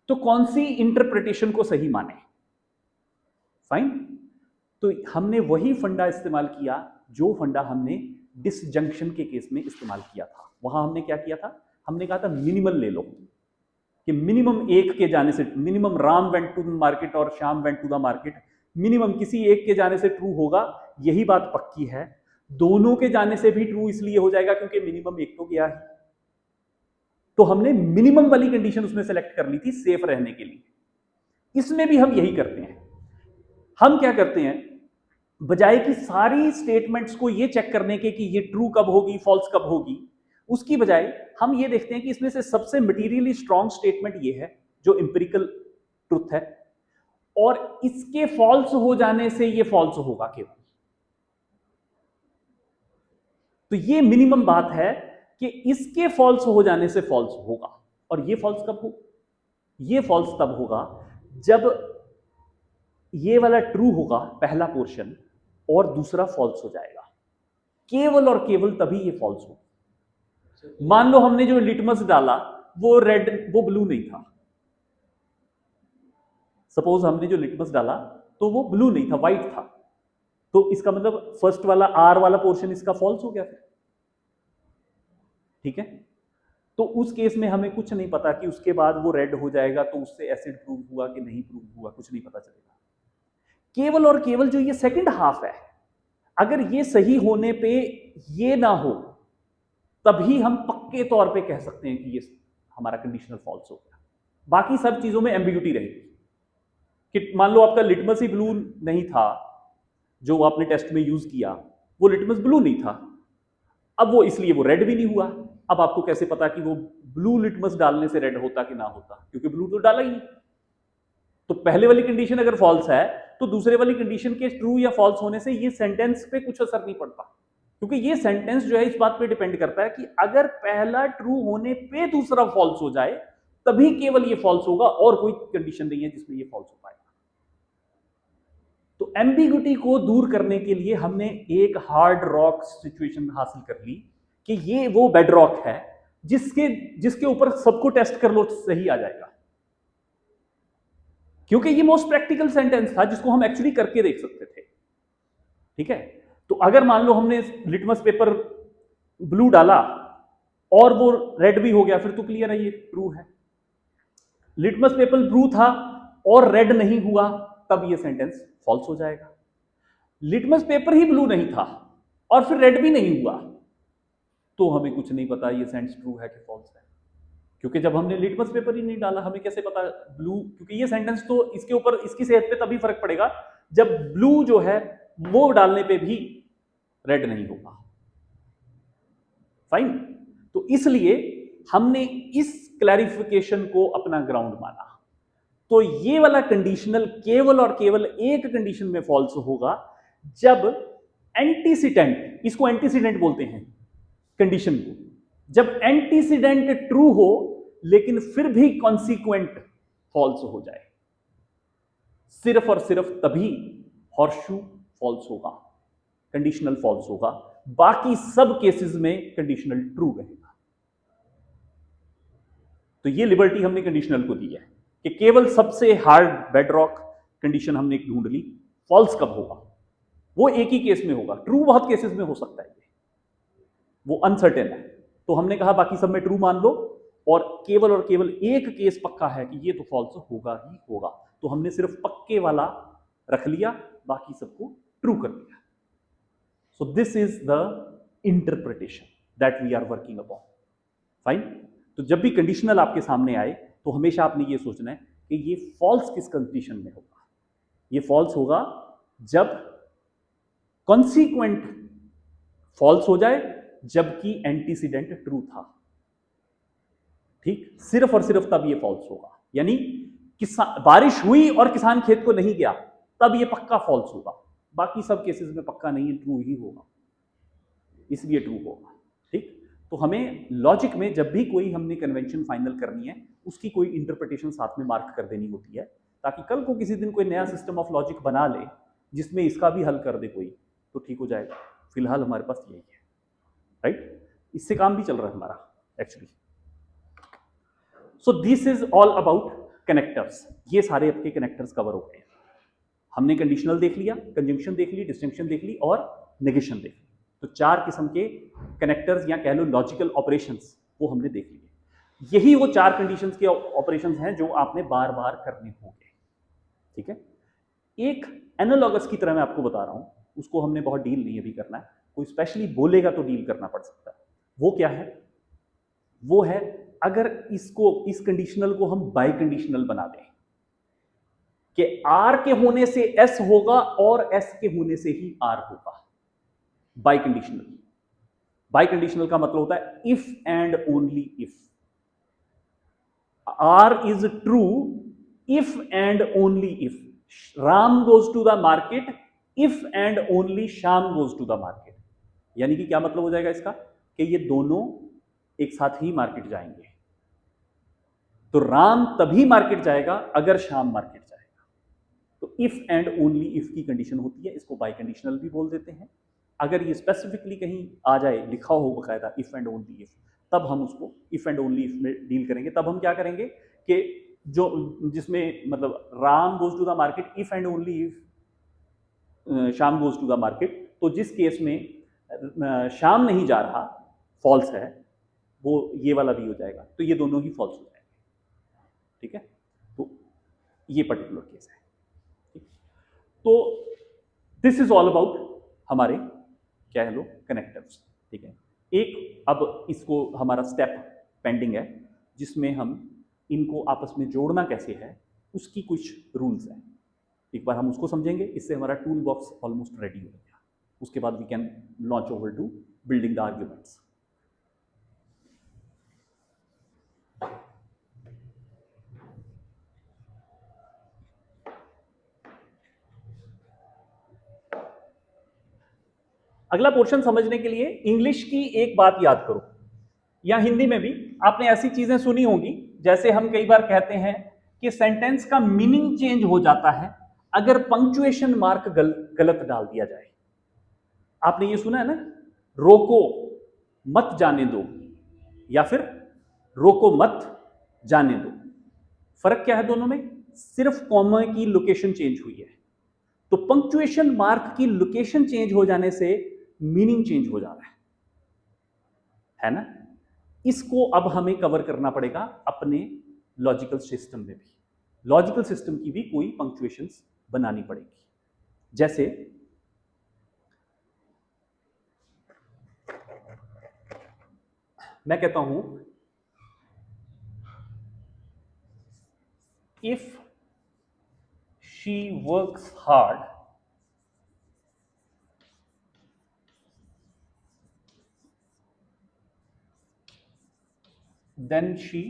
तो कौन सी इंटरप्रिटेशन को सही माने। फाइन। तो हमने वही फंडा इस्तेमाल किया जो फंडा हमने डिसजंक्शन के केस में इस्तेमाल किया था। वहां हमने क्या किया था, हमने कहा था मिनिमल ले लो, कि मिनिमम एक के जाने से, minimum Ram went to the market और Shyam went to the market, minimum किसी एक के जाने से ट्रू होगा, यही बात पक्की है। दोनों के जाने से भी ट्रू इसलिए हो जाएगा क्योंकि मिनिमम एक तो गया है। तो हमने मिनिमम वाली कंडीशन उसमें सेलेक्ट कर ली थी सेफ रहने के लिए। इसमें भी हम यही करते हैं। हम क्या करते हैं, बजाय कि सारी स्टेटमेंट्स को ये चेक करने के कि ये ट्रू कब होगी फॉल्स कब होगी, उसकी बजाय हम ये देखते हैं कि इसमें से सबसे मटीरियली स्ट्रॉन्ग स्टेटमेंट ये है जो इंपेरिकल ट्रुथ है, और इसके फॉल्स हो जाने से ये फॉल्स होगा केवल। तो ये मिनिमम बात है कि इसके फॉल्स हो जाने से फॉल्स होगा। और ये फॉल्स कब हो, ये फॉल्स तब होगा जब ये वाला ट्रू होगा पहला पोर्शन और दूसरा फॉल्स हो जाएगा। केवल और केवल तभी ये फॉल्स होगा। मान लो हमने जो लिटमस डाला वो रेड, वो ब्लू नहीं था। सपोज हमने जो लिटमस डाला तो वो ब्लू नहीं था, व्हाइट था, तो इसका मतलब फर्स्ट वाला आर वाला पोर्शन इसका फॉल्स हो गया फिर। ठीक है। तो उस केस में हमें कुछ नहीं पता कि उसके बाद वो रेड हो जाएगा तो उससे एसिड प्रूव हुआ कि नहीं प्रूव हुआ, कुछ नहीं पता चलेगा। केवल और केवल जो ये सेकंड हाफ है, अगर ये सही होने पे ये ना हो, तभी हम पक्के तौर पे कह सकते हैं कि ये हमारा कंडीशनल फॉल्स हो गया। बाकी सब चीजों में एम्बिग्यूटी रहेगी। कि मान लो आपका लिटमस ही ब्लू नहीं था, जो आपने टेस्ट में यूज किया वो लिटमस ब्लू नहीं था, अब वो इसलिए वो रेड भी नहीं हुआ। अब आपको कैसे पता कि वो ब्लू लिटमस डालने से रेड होता कि ना होता, क्योंकि ब्लू तो डाला ही नहीं। तो पहले वाली कंडीशन अगर फॉल्स है तो दूसरे वाली कंडीशन के ट्रू या फॉल्स होने से ये सेंटेंस पे कुछ असर नहीं पड़ता, क्योंकि ये सेंटेंस जो है इस बात पे डिपेंड करता है कि अगर पहला ट्रू होने पे दूसरा फॉल्स हो जाए तभी केवल ये फॉल्स होगा, और कोई कंडीशन नहीं है जिसमें ये फॉल्स हो पाएगा। तो एम्बिग्यूटी को दूर करने के लिए हमने एक हार्ड रॉक सिचुएशन हासिल कर ली कि ये वो बेड रॉक है जिसके ऊपर सबको टेस्ट कर लो सही आ जाएगा, क्योंकि ये मोस्ट प्रैक्टिकल सेंटेंस था जिसको हम एक्चुअली करके देख सकते थे। ठीक है। तो अगर मान लो हमने लिटमस पेपर ब्लू डाला और वो रेड भी हो गया, फिर तो क्लियर है ये ट्रू है। लिटमस पेपर ब्लू था और रेड नहीं हुआ, तब ये सेंटेंस फॉल्स हो जाएगा। लिटमस पेपर ही ब्लू नहीं था और फिर रेड भी नहीं हुआ, तो हमें कुछ नहीं पता ये सेंटेंस ट्रू है कि फॉल्स है, क्योंकि जब हमने लिटमस पेपर ही नहीं डाला हमें कैसे पता ब्लू, क्योंकि ये सेंटेंस तो इसके ऊपर इसकी सेहत पे तभी फर्क पड़ेगा जब ब्लू जो है वो डालने पे भी रेड नहीं होगा। फाइन। तो इसलिए हमने इस क्लैरिफिकेशन को अपना ग्राउंड माना। तो ये वाला कंडीशनल केवल और केवल एक कंडीशन में फॉल्स होगा जब एंटीसीडेंट, इसको एंटीसीडेंट बोलते हैं कंडीशन को, जब एंटीसीडेंट ट्रू हो लेकिन फिर भी कॉन्सिक्वेंट फॉल्स हो जाए, सिर्फ और सिर्फ तभी हॉर्सशू फॉल्स होगा, कंडीशनल फॉल्स होगा। बाकी सब केसेस में कंडीशनल ट्रू रहेगा। तो ये लिबर्टी हमने कंडीशनल को दी है कि केवल सबसे हार्ड बेडरॉक कंडीशन हमने ढूंढ ली, फॉल्स कब होगा वो एक ही केस में होगा, ट्रू बहुत केसेस में हो सकता है, वो अनसर्टेन है। तो हमने कहा बाकी सब में ट्रू मान लो, और केवल एक केस पक्का है कि ये तो फॉल्स होगा ही होगा, तो हमने सिर्फ पक्के वाला रख लिया, बाकी सबको ट्रू कर दिया। So this is the interpretation that we are working upon. Fine. तो जब भी कंडीशनल आपके सामने आए तो हमेशा आपने ये सोचना है कि ये फॉल्स किस कंडीशन में होगा। ये फॉल्स होगा जब कॉन्सिक्वेंट फॉल्स हो जाए जबकि एंटीसीडेंट ट्रू था। ठीक, सिर्फ और सिर्फ तब ये फॉल्स होगा, यानी किसान, बारिश हुई और किसान खेत को नहीं गया तब ये पक्का फॉल्स होगा, बाकी सब केसेस में पक्का नहीं है, ट्रू ही होगा, इसलिए ट्रू होगा। ठीक। तो हमें लॉजिक में जब भी कोई हमने कन्वेंशन फाइनल करनी है उसकी कोई इंटरप्रिटेशन साथ में मार्क कर देनी होती है, ताकि कल को किसी दिन कोई नया सिस्टम ऑफ लॉजिक बना ले जिसमें इसका भी हल कर दे कोई, तो ठीक हो जाएगा। फिलहाल हमारे पास यही है। राइट। इससे काम भी चल रहा है हमारा actually. So this is all about connectors. ये सारे आपके कनेक्टर्स कवर हो गए। हमने कंडीशनल देख लिया, कंजंक्शन देख ली, डिस्टिंक्शन देख ली और नेगेशन देख ली। तो 4 किस्म के कनेक्टर्स या कह लो लॉजिकल ऑपरेशंस वो हमने देख लिए। यही वो 4 कंडीशंस के ऑपरेशंस हैं जो आपने बार बार करने होंगे। ठीक है, एक एनालॉगस की तरह मैं आपको बता रहा हूं, उसको हमने बहुत डील नहीं अभी करना है, कोई स्पेशली बोलेगा तो डील करना पड़ सकता है। वो क्या है? वो है अगर इसको, इस कंडीशनल को हम बाई कंडीशनल बना दें कि आर के होने से एस होगा और एस के होने से ही आर होगा। बाई कंडीशनल, बाई कंडीशनल का मतलब होता है if and only if. R is true if and only if Ram goes to the market if and only Shyam goes to the market. यानी कि क्या मतलब हो जाएगा इसका कि ये दोनों एक साथ ही मार्केट जाएंगे। तो राम तभी मार्केट जाएगा अगर श्याम मार्केट जाएगा। तो इफ एंड ओनली इफ की कंडीशन होती है, इसको बाई कंडीशनल भी बोल देते हैं। अगर ये स्पेसिफिकली कहीं आ जाए, लिखा हो बकायदा इफ एंड ओनली इफ, तब हम उसको इफ एंड ओनली इफ में डील करेंगे। तब हम क्या करेंगे कि जो जिसमें मतलब Ram goes to the market if and only if Shyam goes to the market, तो जिस केस में श्याम नहीं जा रहा, फॉल्स है, वो ये वाला भी हो जाएगा। तो ये दोनों ही फॉल्स हो जाएंगे। ठीक है, तो ये पर्टिकुलर केस है। ठीक? तो दिस इज ऑल अबाउट हमारे क्या है लो कनेक्टर्स। ठीक है, एक अब इसको हमारा स्टेप पेंडिंग है जिसमें हम इनको आपस में जोड़ना कैसे है उसकी कुछ रूल्स हैं। एक बार हम उसको समझेंगे, इससे हमारा टूल बॉक्स ऑलमोस्ट रेडी हो गया। उसके बाद we can launch over to building the arguments. अगला पोर्शन समझने के लिए इंग्लिश की एक बात याद करो, या हिंदी में भी आपने ऐसी चीजें सुनी होंगी, जैसे हम कई बार कहते हैं कि सेंटेंस का मीनिंग चेंज हो जाता है अगर पंक्चुएशन मार्क गलत डाल दिया जाए। आपने ये सुना है ना, रोको मत जाने दो, या फिर रोको मत जाने दो। फर्क क्या है दोनों में? सिर्फ कॉमा की लोकेशन चेंज हुई है। तो पंक्चुएशन मार्क की लोकेशन चेंज हो जाने से मीनिंग चेंज हो जा रहा है ना? इसको अब हमें कवर करना पड़ेगा अपने लॉजिकल सिस्टम में भी। लॉजिकल सिस्टम की भी कोई पंक्चुएशंस बनानी पड़ेगी। जैसे मैं कहता हूं if she works hard then she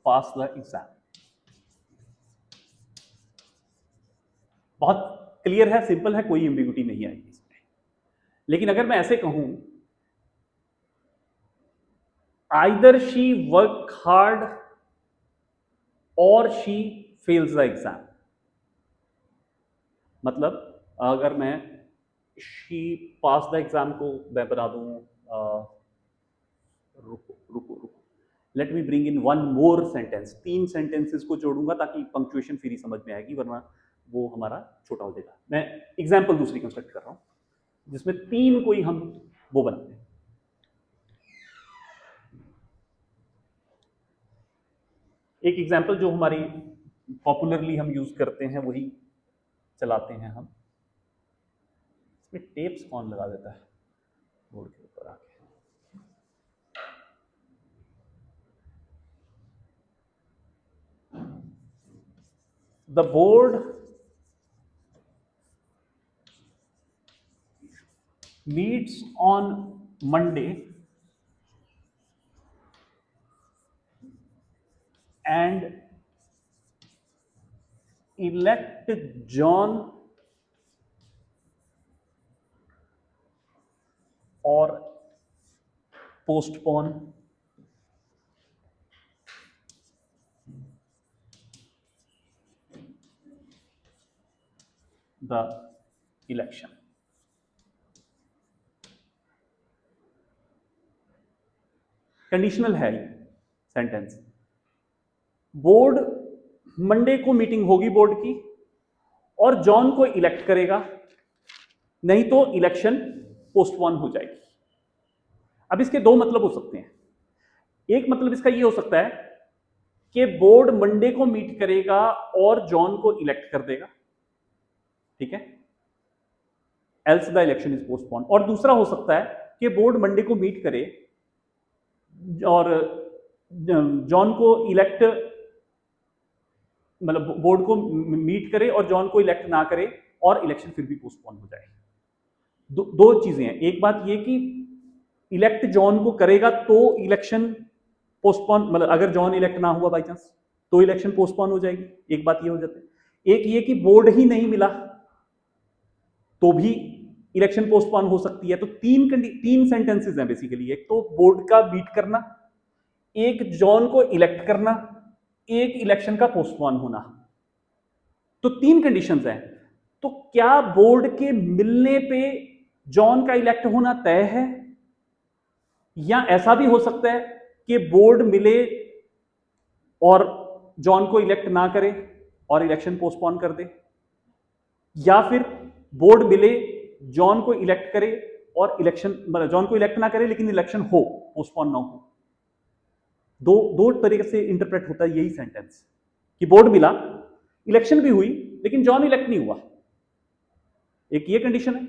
pass the exam. बहुत क्लियर है, सिंपल है, कोई एम्बिग्यूटी नहीं आएगी इसमें। लेकिन अगर मैं ऐसे कहूं आइदर शी वर्क हार्ड और शी फेल्स द एग्जाम, मतलब अगर मैं शी पास द एग्जाम को मैं बना दूं, रुको रुको रुको, let me bring in one more sentence. 3 sentences को जोड़ूंगा ताकि पंक्चुएशन फ्री समझ में आएगी, वरना वो हमारा छोटा हो जाएगा। मैं एग्जाम्पल दूसरी कंस्ट्रक्ट कर रहा हूं जिसमें 3 कोई हम वो बनाते हैं। एक एग्जाम्पल जो हमारी पॉपुलरली हम यूज करते हैं वही चलाते हैं हम। इसमें टेप्स कौन लगा देता है बोर्ड के ऊपर आके? The board meets on Monday and elect John or postpone the election. Conditional है ये सेंटेंस। बोर्ड मंडे को मीटिंग होगी बोर्ड की और जॉन को इलेक्ट करेगा, नहीं तो इलेक्शन पोस्टपोन हो जाएगी। अब इसके दो मतलब हो सकते हैं। एक मतलब इसका ये हो सकता है कि बोर्ड मंडे को मीट करेगा और जॉन को इलेक्ट कर देगा, ठीक है, else the election is postpone. और दूसरा हो सकता है कि बोर्ड मंडे को मीट करे और जॉन को इलेक्ट, मतलब बोर्ड को मीट करे और जॉन को इलेक्ट ना करे और इलेक्शन फिर भी पोस्टपोन हो जाए। दो चीजें हैं। एक बात ये कि इलेक्ट जॉन को करेगा तो इलेक्शन पोस्टपोन, मतलब अगर जॉन इलेक्ट ना हुआ बाई चांस तो इलेक्शन पोस्टपोन हो जाएगी, एक बात ये हो जाती है। एक ये कि बोर्ड ही नहीं मिला तो भी इलेक्शन पोस्टपोन हो सकती है। तो तीन सेंटेंसेस हैं बेसिकली। एक तो बोर्ड का बीट करना, एक जॉन को इलेक्ट करना, एक इलेक्शन का पोस्टपोन होना। तो तीन कंडीशंस हैं। तो क्या बोर्ड के मिलने पे जॉन का इलेक्ट होना तय है, या ऐसा भी हो सकता है कि बोर्ड मिले और जॉन को इलेक्ट ना करे और इलेक्शन पोस्टपोन कर दे, या फिर बोर्ड मिले जॉन को इलेक्ट करे और इलेक्शन, मतलब जॉन को इलेक्ट ना करे लेकिन इलेक्शन हो, पोस्टपोन ना हो। दो तरीके से इंटरप्रेट होता है यही सेंटेंस कि बोर्ड मिला, इलेक्शन भी हुई लेकिन जॉन इलेक्ट नहीं हुआ। एक ये कंडीशन है।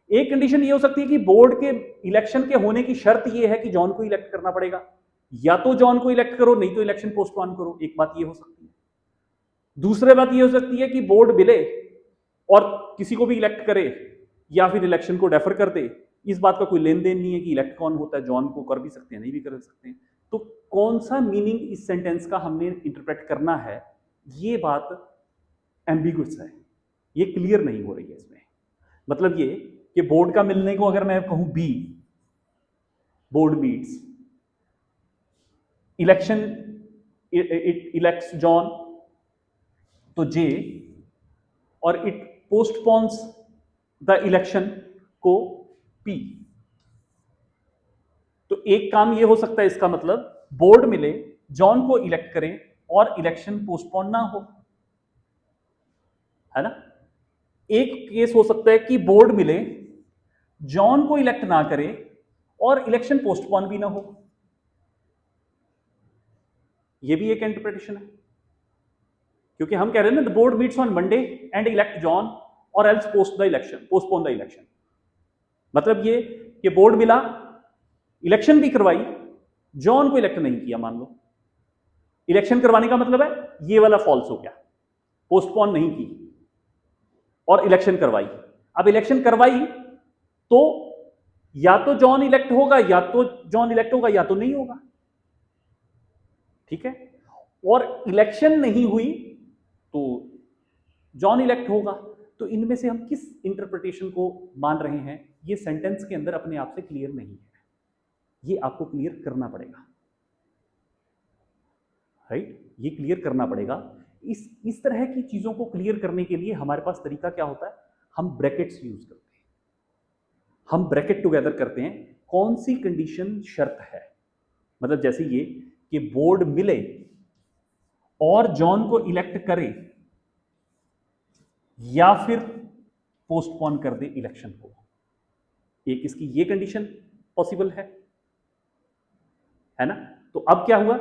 एक कंडीशन ये हो सकती है कि बोर्ड के इलेक्शन के होने की शर्त ये है कि जॉन को इलेक्ट करना पड़ेगा, या तो जॉन को इलेक्ट करो नहीं तो इलेक्शन पोस्टपोन करो। एक बात ये हो सकती है। दूसरी बात ये हो सकती है कि बोर्ड मिले और किसी को भी इलेक्ट करे या फिर इलेक्शन को डेफर कर दे। इस बात का कोई लेन देन नहीं है कि इलेक्ट कौन होता है, जॉन को कर भी सकते हैं नहीं भी कर सकते हैं। तो कौन सा मीनिंग इस सेंटेंस का हमने इंटरप्रेट करना है, ये बात एम्बिगुअस है, ये क्लियर नहीं हो रही है इसमें। मतलब ये कि बोर्ड का मिलने को अगर मैं कहूं B, board meets, election it elects John तो जे, और इट पोस्टपोन्स द इलेक्शन को पी। तो एक काम ये हो सकता है, इसका मतलब बोर्ड मिले, जॉन को इलेक्ट करें और इलेक्शन पोस्टपोन ना हो, है ना। एक केस हो सकता है कि बोर्ड मिले, जॉन को इलेक्ट ना करे और इलेक्शन पोस्टपोन भी ना हो। यह भी एक इंटरप्रिटेशन है, क्योंकि हम कह रहे हैं ना the board meets on Monday and elect John और एल्स पोस्टपोन द इलेक्शन। मतलब ये कि बोर्ड मिला, इलेक्शन भी करवाई, जॉन को इलेक्ट नहीं किया, मान लो। इलेक्शन करवाने का मतलब है ये वाला फॉल्स हो गया, पोस्टपोन नहीं की और इलेक्शन करवाई। अब इलेक्शन करवाई तो या तो जॉन इलेक्ट होगा या तो नहीं होगा, ठीक है। और इलेक्शन नहीं हुई तो जॉन इलेक्ट होगा। तो इनमें से हम किस इंटरप्रिटेशन को मान रहे हैं, ये सेंटेंस के अंदर अपने आप से क्लियर नहीं है, ये आपको क्लियर करना पड़ेगा, राइट। ये क्लियर करना पड़ेगा। इस तरह की चीजों को क्लियर करने के लिए हमारे पास तरीका क्या होता है, हम ब्रैकेट्स यूज करते हैं, हम ब्रैकेट टुगेदर करते हैं। कौन सी कंडीशन शर्त है, मतलब जैसे ये कि बोर्ड मिले और जॉन को इलेक्ट करे या फिर पोस्टपोन कर दे इलेक्शन को। एक इसकी ये कंडीशन पॉसिबल है ना। तो अब क्या हुआ,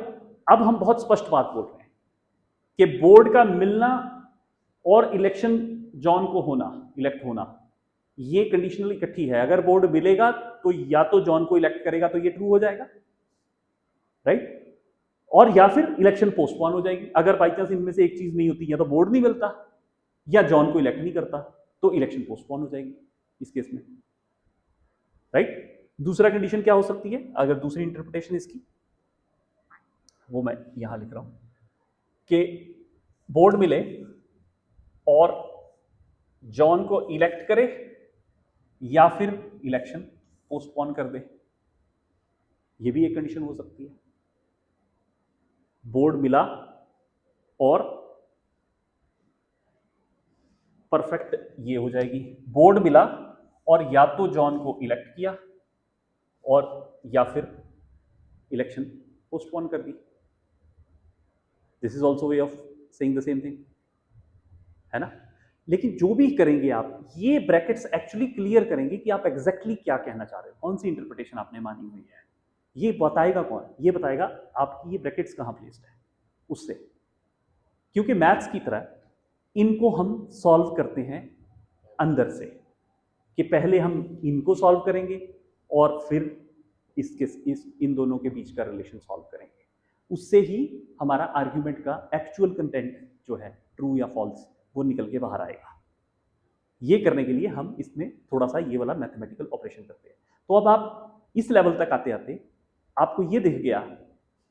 अब हम बहुत स्पष्ट बात बोल रहे हैं कि बोर्ड का मिलना और इलेक्शन जॉन को होना, इलेक्ट होना, ये कंडीशनल इकट्ठी है। अगर बोर्ड मिलेगा तो या तो जॉन को इलेक्ट करेगा तो ये ट्रू हो जाएगा, राइट, और या फिर इलेक्शन पोस्टपोन हो जाएगी। अगर बाई चांस इनमें से एक चीज नहीं होती, या तो बोर्ड नहीं मिलता या जॉन को इलेक्ट नहीं करता, तो इलेक्शन पोस्टपोन हो जाएगी इस केस में, राइट। दूसरा कंडीशन क्या हो सकती है, अगर दूसरी इंटरप्रिटेशन इसकी, वो मैं यहां लिख रहा हूं कि बोर्ड मिले और जॉन को इलेक्ट करे या फिर इलेक्शन पोस्टपोन कर दे। ये भी एक कंडीशन हो सकती है। बोर्ड मिला और परफेक्ट ये हो जाएगी, बोर्ड मिला और या तो जॉन को इलेक्ट किया और या फिर इलेक्शन पोस्टपोन कर दी। This is also way of saying the same thing, है ना। लेकिन जो भी करेंगे आप, ये ब्रैकेट्स एक्चुअली क्लियर करेंगे कि आप एग्जैक्टली क्या कहना चाह रहे हो, कौन सी इंटरप्रिटेशन आपने मानी हुई है। ये बताएगा कौन? ये बताएगा आपकी ये ब्रैकेट्स कहाँ प्लेस्ड है उससे। क्योंकि मैथ्स की तरह इनको हम सॉल्व करते हैं अंदर से, कि पहले हम इनको सॉल्व करेंगे और फिर इन दोनों के बीच का रिलेशन सॉल्व करेंगे। उससे ही हमारा आर्ग्यूमेंट का एक्चुअल कंटेंट जो है, ट्रू या फॉल्स, वो निकल के बाहर आएगा। ये करने के लिए हम इसमें थोड़ा सा ये वाला मैथमेटिकल ऑपरेशन करते हैं। तो अब आप इस लेवल तक आते आते आपको ये दिख गया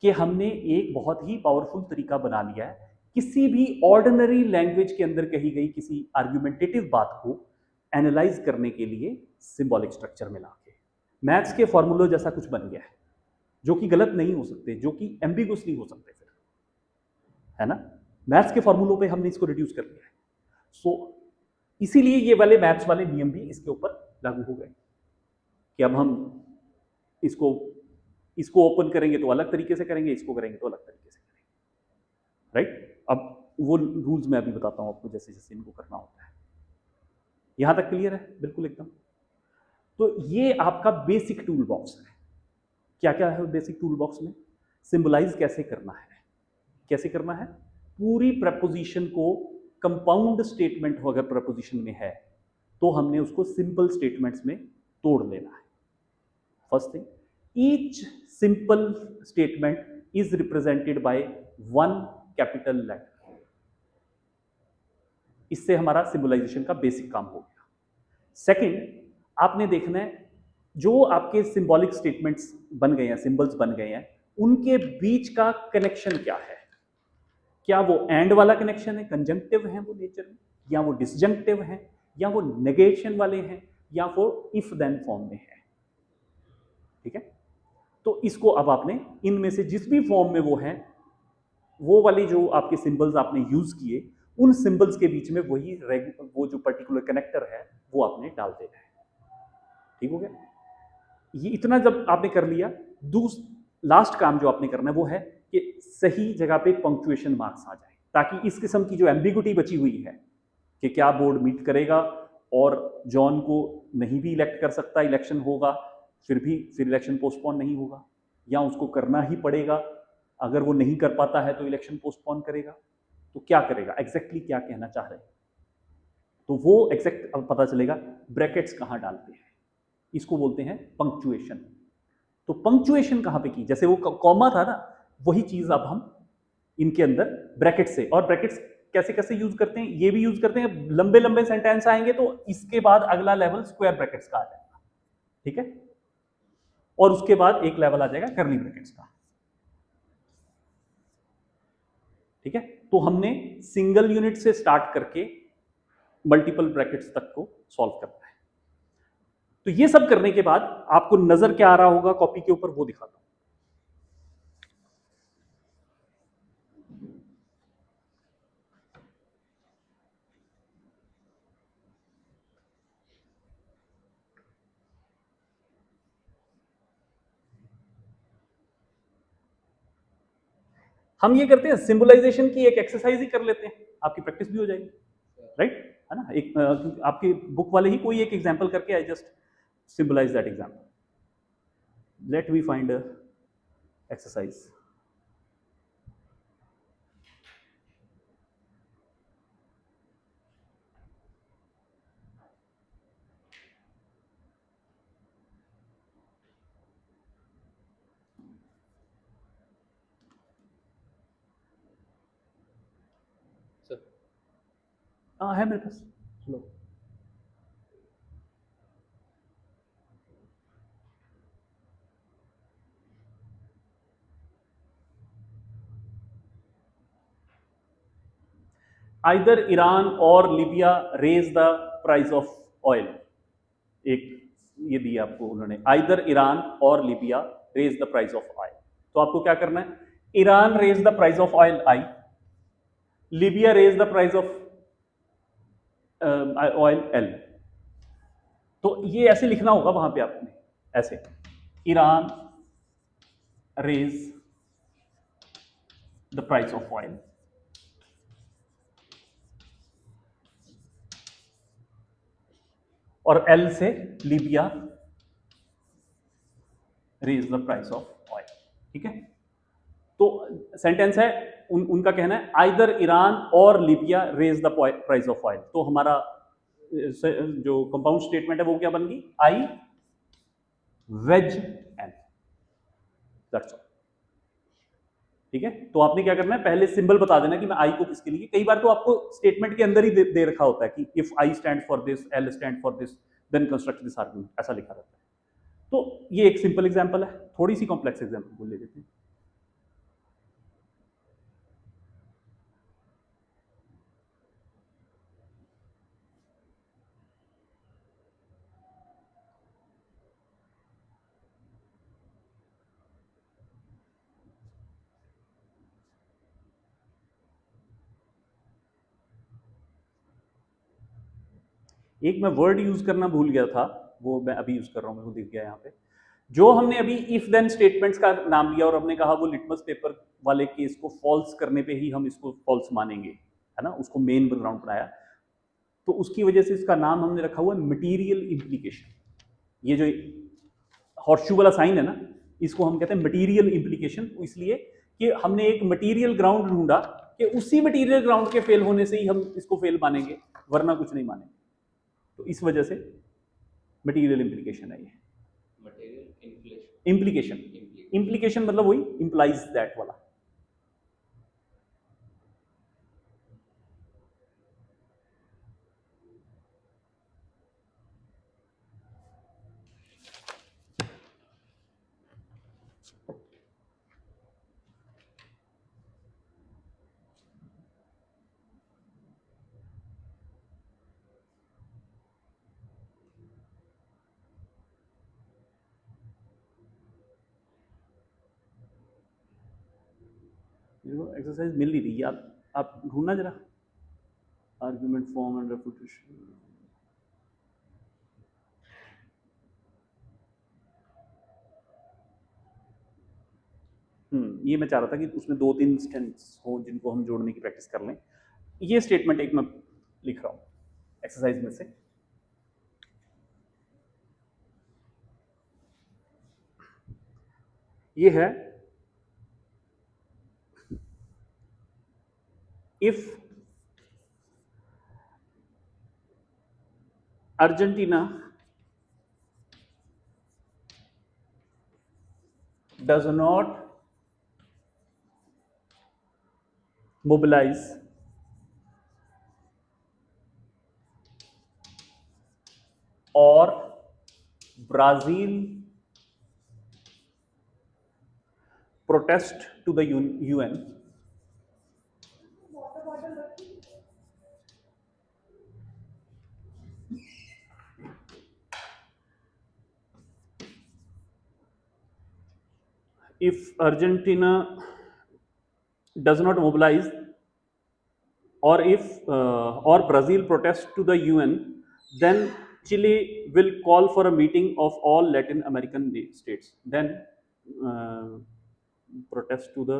कि हमने एक बहुत ही पावरफुल तरीका बना लिया है किसी भी ऑर्डिनरी लैंग्वेज के अंदर कही गई किसी आर्ग्यूमेंटेटिव बात को एनालाइज करने के लिए सिंबॉलिक स्ट्रक्चर में लाके मैथ्स के फॉर्मूले जैसा कुछ बन गया है, जो कि गलत नहीं हो सकते, जो कि एम्बिगुअस नहीं हो सकते फिर, है ना। मैथ्स के फॉर्मूलों पे हमने इसको रिड्यूस कर लिया है। सो इसीलिए ये वाले मैथ्स वाले नियम भी इसके ऊपर लागू हो गए कि अब हम इसको ओपन करेंगे तो अलग तरीके से करेंगे, इसको करेंगे तो अलग तरीके से करेंगे, राइट। अब वो रूल्स मैं अभी बताता हूं आपको, जैसे जैसे इनको करना होता है। यहां तक क्लियर है बिल्कुल एकदम। तो ये आपका बेसिक टूल बॉक्स है। क्या क्या है बेसिक टूल बॉक्स में? सिंबलाइज कैसे करना है, कैसे करना है, पूरी प्रपोजिशन को कंपाउंड स्टेटमेंट अगर प्रपोजिशन में है तो हमने उसको सिंपल स्टेटमेंट्स में तोड़ लेना है। First thing, each simple statement is represented by one capital letter. इससे हमारा सिंबलाइजेशन का बेसिक काम हो गया। सेकंड, आपने देखना है जो आपके सिंबॉलिक स्टेटमेंट्स बन गए हैं, सिंबल्स बन गए हैं, उनके बीच का कनेक्शन क्या है। क्या वो एंड वाला कनेक्शन है, कंजंक्टिव है वो नेचर में, या वो डिसजंक्टिव है, या वो नेगेशन वाले हैं, या वो इफ देन फॉर्म में है। ठीक है, तो इसको अब आपने इनमें से जिस भी फॉर्म में वो है, वो वाली जो आपके सिंबल्स आपने यूज किए, उन सिंबल्स के बीच में वो जो पर्टिकुलर कनेक्टर है वो आपने डाल देना है। ठीक हो गया। ये इतना जब आपने कर लिया, लास्ट काम जो आपने करना है वो है कि सही जगह पे पंक्चुएशन मार्क्स आ जाए, ताकि इस किस्म की जो एम्बिगुइटी बची हुई है कि क्या बोर्ड मीट करेगा और जॉन को नहीं भी इलेक्ट कर सकता, इलेक्शन होगा फिर इलेक्शन पोस्टपोन नहीं होगा, या उसको करना ही पड़ेगा, अगर वो नहीं कर पाता है तो इलेक्शन पोस्टपोन करेगा, तो क्या करेगा, एग्जैक्टली क्या कहना चाह रहे हैं, तो वो एग्जैक्ट अब पता चलेगा। ब्रैकेट्स कहाँ डालते हैं, इसको बोलते हैं पंक्चुएशन। तो पंक्चुएशन कहाँ पे की, जैसे वो कॉमा था ना, वही चीज अब हम इनके अंदर ब्रैकेट से, और ब्रैकेट्स कैसे कैसे यूज करते हैं, ये भी यूज करते हैं, लंबे लंबे सेंटेंस आएंगे तो इसके बाद अगला लेवल स्क्वायर ब्रैकेट्स का आ जाएगा। ठीक है, और उसके बाद एक लेवल आ जाएगा कर्ली ब्रैकेट्स का। ठीक है, तो हमने सिंगल यूनिट से स्टार्ट करके मल्टीपल ब्रैकेट्स तक को सॉल्व करना है। तो ये सब करने के बाद आपको नजर क्या आ रहा होगा कॉपी के ऊपर, वो दिखाता हूं। हम ये करते हैं, सिंबलाइजेशन की एक एक्सरसाइज ही कर लेते हैं, आपकी प्रैक्टिस भी हो जाएगी, राइट, है ना। एक आपके बुक वाले ही कोई एक एग्जांपल करके, I just symbolize that example. Let we find exercise. हाँ है मेरे पास, लो। Either Iran or Libya raise the price of oil. एक ये दिया आपको उन्होंने, either Iran or Libya raise the price of oil. तो आपको क्या करना है, Iran raise the price of oil I, Libya raise the price of oil L. तो ये ऐसे लिखना होगा वहां पे आपने, ऐसे Iran raise the price of oil. और L से Libya raise the price of oil. ठीक है, तो सेंटेंस है उनका कहना है either Iran or Libya raise the price of oil. तो हमारा जो कंपाउंड स्टेटमेंट है वो क्या बन गई, आई वेज एन, दैट्स ऑल। ठीक है, तो आपने क्या करना है, पहले सिंबल बता देना कि मैं आई को किसके लिए। कई बार तो आपको स्टेटमेंट के अंदर ही दे रखा होता है कि if I stand for this, L stand for this, then construct this argument, ऐसा लिखा रहता है। तो ये एक सिंपल एग्जांपल है, थोड़ी सी कॉम्प्लेक्स एग्जांपल को ले लेते हैं। एक मैं वर्ड यूज करना भूल गया था, वो मैं अभी यूज कर रहा हूं, मेरे को दिख गया यहाँ पे। जो हमने अभी इफ देन स्टेटमेंट्स का नाम लिया और हमने कहा वो लिटमस पेपर वाले केस को फॉल्स करने पे ही हम इसको फॉल्स मानेंगे, है ना, उसको मेन बैकग्राउंड बनाया, तो उसकी वजह से इसका नाम हमने रखा हुआ मटीरियल इंप्लीकेशन। ये जो हॉर्सशू वाला साइन है ना, इसको हम कहते हैं मटीरियल इंप्लीकेशन, इसलिए कि हमने एक मटीरियल ग्राउंड ढूंढा कि उसी मटीरियल ग्राउंड के फेल होने से ही हम इसको फेल मानेंगे, वरना कुछ नहीं मानेंगे। तो इस वजह से मटीरियल इंप्लीकेशन है ये। इंप्लीकेशन, इंप्लीकेशन मतलब वही इंप्लाइज दैट वाला। एक्सरसाइज मिल नहीं रही, आप ढूंढना जरा, आर्ग्यूमेंट फॉर्म एंड रेफुटेशन। ये मैं चाह रहा था कि उसमें 2-3 स्टेंट्स हो जिनको हम जोड़ने की प्रैक्टिस कर लें। ये स्टेटमेंट एक मैं लिख रहा हूं एक्सरसाइज में से। ये है if Argentina does not mobilize or Brazil protest to the UN, if Argentina does not mobilize or if or Brazil protests to the UN, then Chile will call for a meeting of all Latin American states. Then protest to the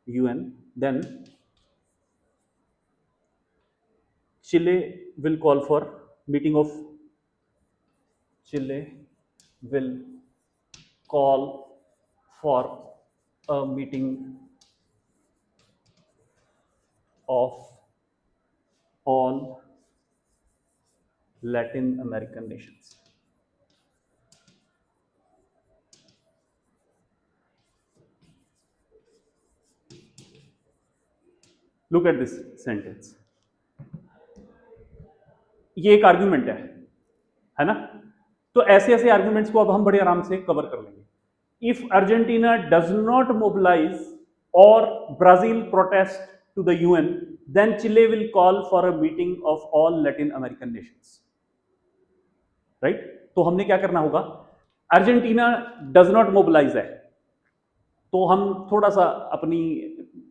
UN, then Chile will call for meeting of Chile will call for a meeting of all Latin American nations. Look at this sentence. ये एक argument है ना? तो ऐसे ऐसे arguments को अब हम बड़े आराम से कवर कर लेंगे। If Argentina does not mobilize or Brazil protest to the UN, then Chile will call for a meeting of all Latin American nations. Right? तो हमने क्या करना होगा, अर्जेंटीना डज नॉट मोबिलाइज है, तो हम थोड़ा सा अपनी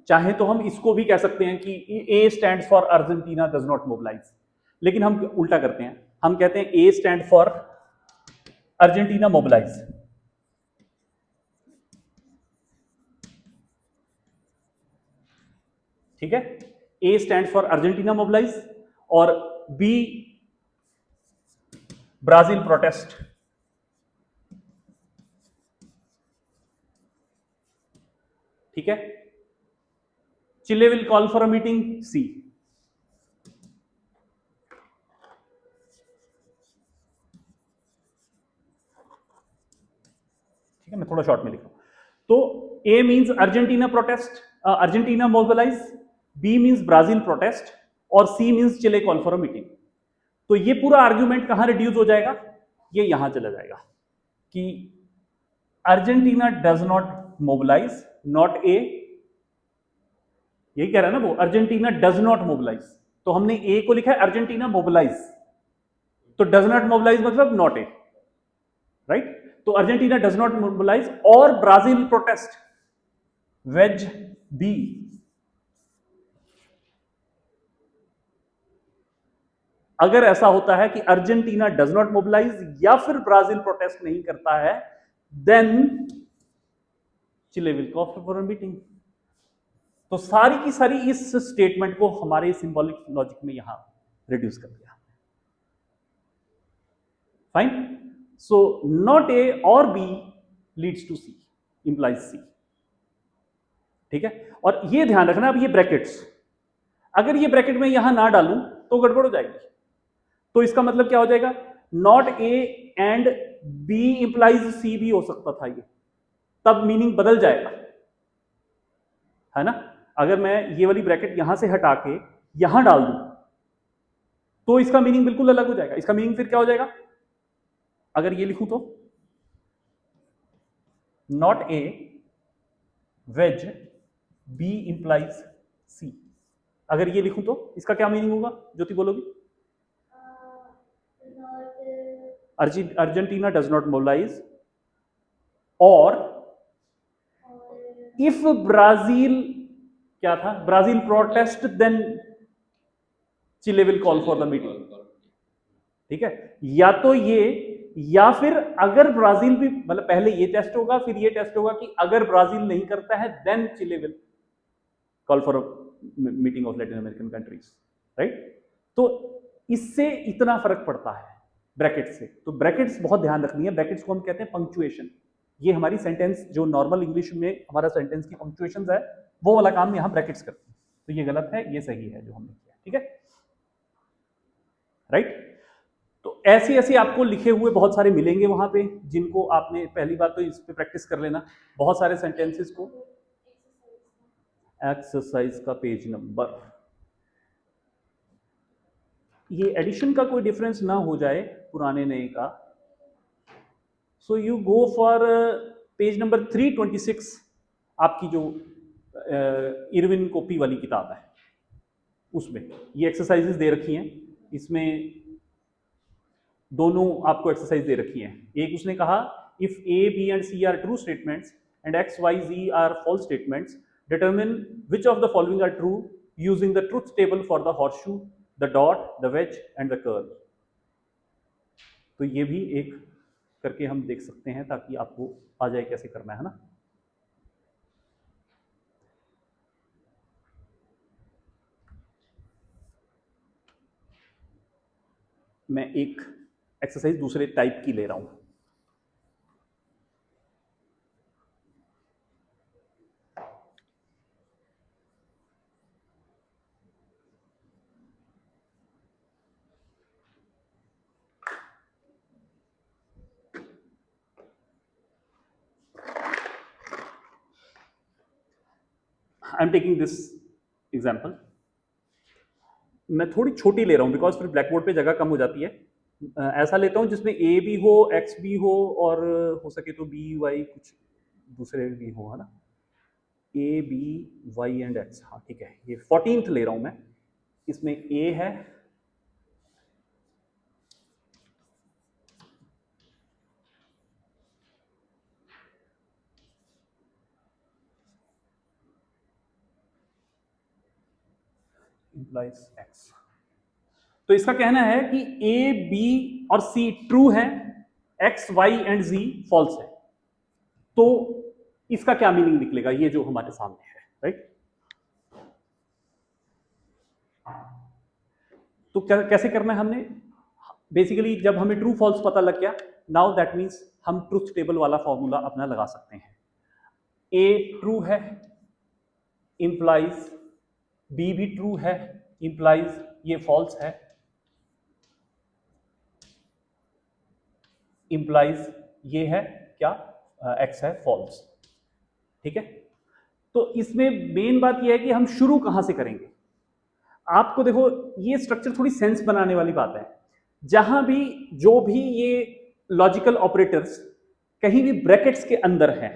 चाहे तो हम इसको भी कह सकते हैं कि A stand for Argentina does not mobilise, लेकिन हम उल्टा करते हैं, हम कहते हैं A stand for Argentina mobilise. ठीक है, A stand for Argentina mobilise और बी ब्राजील प्रोटेस्ट। ठीक है, Chile will call for a meeting, C. ठीक है, मैं थोड़ा शॉर्ट में लिखा। तो A means Argentina protest, Argentina mobilise, B means Brazil protest और C means Chile call for a meeting. तो ये पूरा आर्ग्यूमेंट कहां रिड्यूस हो जाएगा, ये यहां चला जाएगा कि Argentina does not mobilize, not A, यही कह रहा है ना वो, अर्जेंटीना डज नॉट मोबिलाइज। तो हमने ए को लिखा है अर्जेंटीना मोबिलाइज, तो डज नॉट मोबिलाइज मतलब नॉट ए, राइट। तो अर्जेंटीना डज नॉट मोबिलाइज और ब्राजील प्रोटेस्ट, वेज बी। अगर ऐसा होता है कि अर्जेंटीना डज नॉट मोबिलाइज या फिर ब्राजील प्रोटेस्ट नहीं करता है, then Chile will call for a meeting. तो सारी की सारी इस स्टेटमेंट को हमारे सिंबॉलिक लॉजिक में यहां रिड्यूस कर दिया। फाइन, सो नॉट ए और B leads to C, implies C. ठीक है, और ये ध्यान रखना, अब ये ब्रैकेट्स, अगर ये ब्रैकेट में यहां ना डालूं तो गड़बड़ हो जाएगी। तो इसका मतलब क्या हो जाएगा, not A and B implies C भी हो सकता था ये, तब मीनिंग बदल जाएगा, है ना। अगर मैं ये वाली ब्रैकेट यहां से हटा के यहां डाल दूं तो इसका मीनिंग बिल्कुल अलग हो जाएगा। इसका मीनिंग फिर क्या हो जाएगा, अगर ये लिखूं तो not A wedge B implies C, अगर ये लिखूं तो इसका क्या मीनिंग होगा, ज्योति बोलोगी। अर्जेंटीना डज नॉट मोबिलाइज और इफ ब्राजील, क्या था, Brazil protest then Chile will call for the meeting. ठीक है, या तो ये, या फिर अगर ब्राजील भी, मतलब पहले ये टेस्ट होगा फिर ये टेस्ट होगा कि अगर ब्राजील नहीं करता है then Chile will call for a meeting of Latin American countries, right. तो इससे इतना फर्क पड़ता है ब्रैकेट से। तो ब्रैकेट्स बहुत ध्यान रखनी है, ब्रैकेट्स को हम कहते हैं पंक्चुएशन। ये हमारी सेंटेंस, जो नॉर्मल इंग्लिश में हमारा सेंटेंस की पंक्चुएशंस है, वो वाला काम यहां ब्रैकेट्स करते हैं। तो ये गलत है, ये सही है जो हमने किया, ठीक है, राइट। तो ऐसे ऐसे आपको लिखे हुए बहुत सारे मिलेंगे वहां पे, जिनको आपने, पहली बात तो इस पे प्रैक्टिस कर लेना बहुत सारे सेंटेंसेस को। एक्सरसाइज का पेज नंबर, ये एडिशन का कोई डिफरेंस ना हो जाए पुराने नए का, so you go for page number 326, आपकी जो इरविन कॉपी वाली किताब है उसमें ये एक्सरसाइजेस दे रखी हैं। इसमें दोनों आपको एक्सरसाइज दे रखी हैं। एक उसने कहा if A B and C are true statements and X Y Z are false statements, determine which of the following are true using the truth table for the horseshoe, the dot, the wedge and the curve. तो ये भी एक करके हम देख सकते हैं ताकि आपको आ जाए कैसे करना है ना। मैं एक एक्सरसाइज दूसरे टाइप की ले रहा हूं। I am taking this example. मैं थोड़ी छोटी ले रहा हूं बिकॉज फिर ब्लैक बोर्ड पे जगह कम हो जाती है। ऐसा लेता हूं जिसमें ए भी हो, एक्स भी हो, और हो सके तो बी वाई कुछ दूसरे भी हो, है ना। A B Y and X, हाँ ठीक है। ये 14th ले रहा हूं मैं। इसमें ए है, implies x। तो इसका कहना है कि ए बी और सी ट्रू है, X Y and Z false है। तो इसका क्या मीनिंग निकलेगा, ये जो हमारे सामने है, राइट। तो कैसे करना है हमने, बेसिकली जब हमें ट्रू फॉल्स पता लग गया, नाउ दैट मीन्स हम ट्रूथ टेबल वाला फॉर्मूला अपना लगा सकते हैं। ए ट्रू है इंप्लाइज बी भी ट्रू है इंप्लाइज ये फॉल्स है, इंप्लाइज ये है क्या, एक्स है फॉल्स। ठीक है, तो इसमें मेन बात यह है कि हम शुरू कहां से करेंगे। आपको देखो ये स्ट्रक्चर थोड़ी सेंस बनाने वाली बात है। जहां भी जो भी ये लॉजिकल ऑपरेटर्स कहीं भी ब्रैकेट्स के अंदर हैं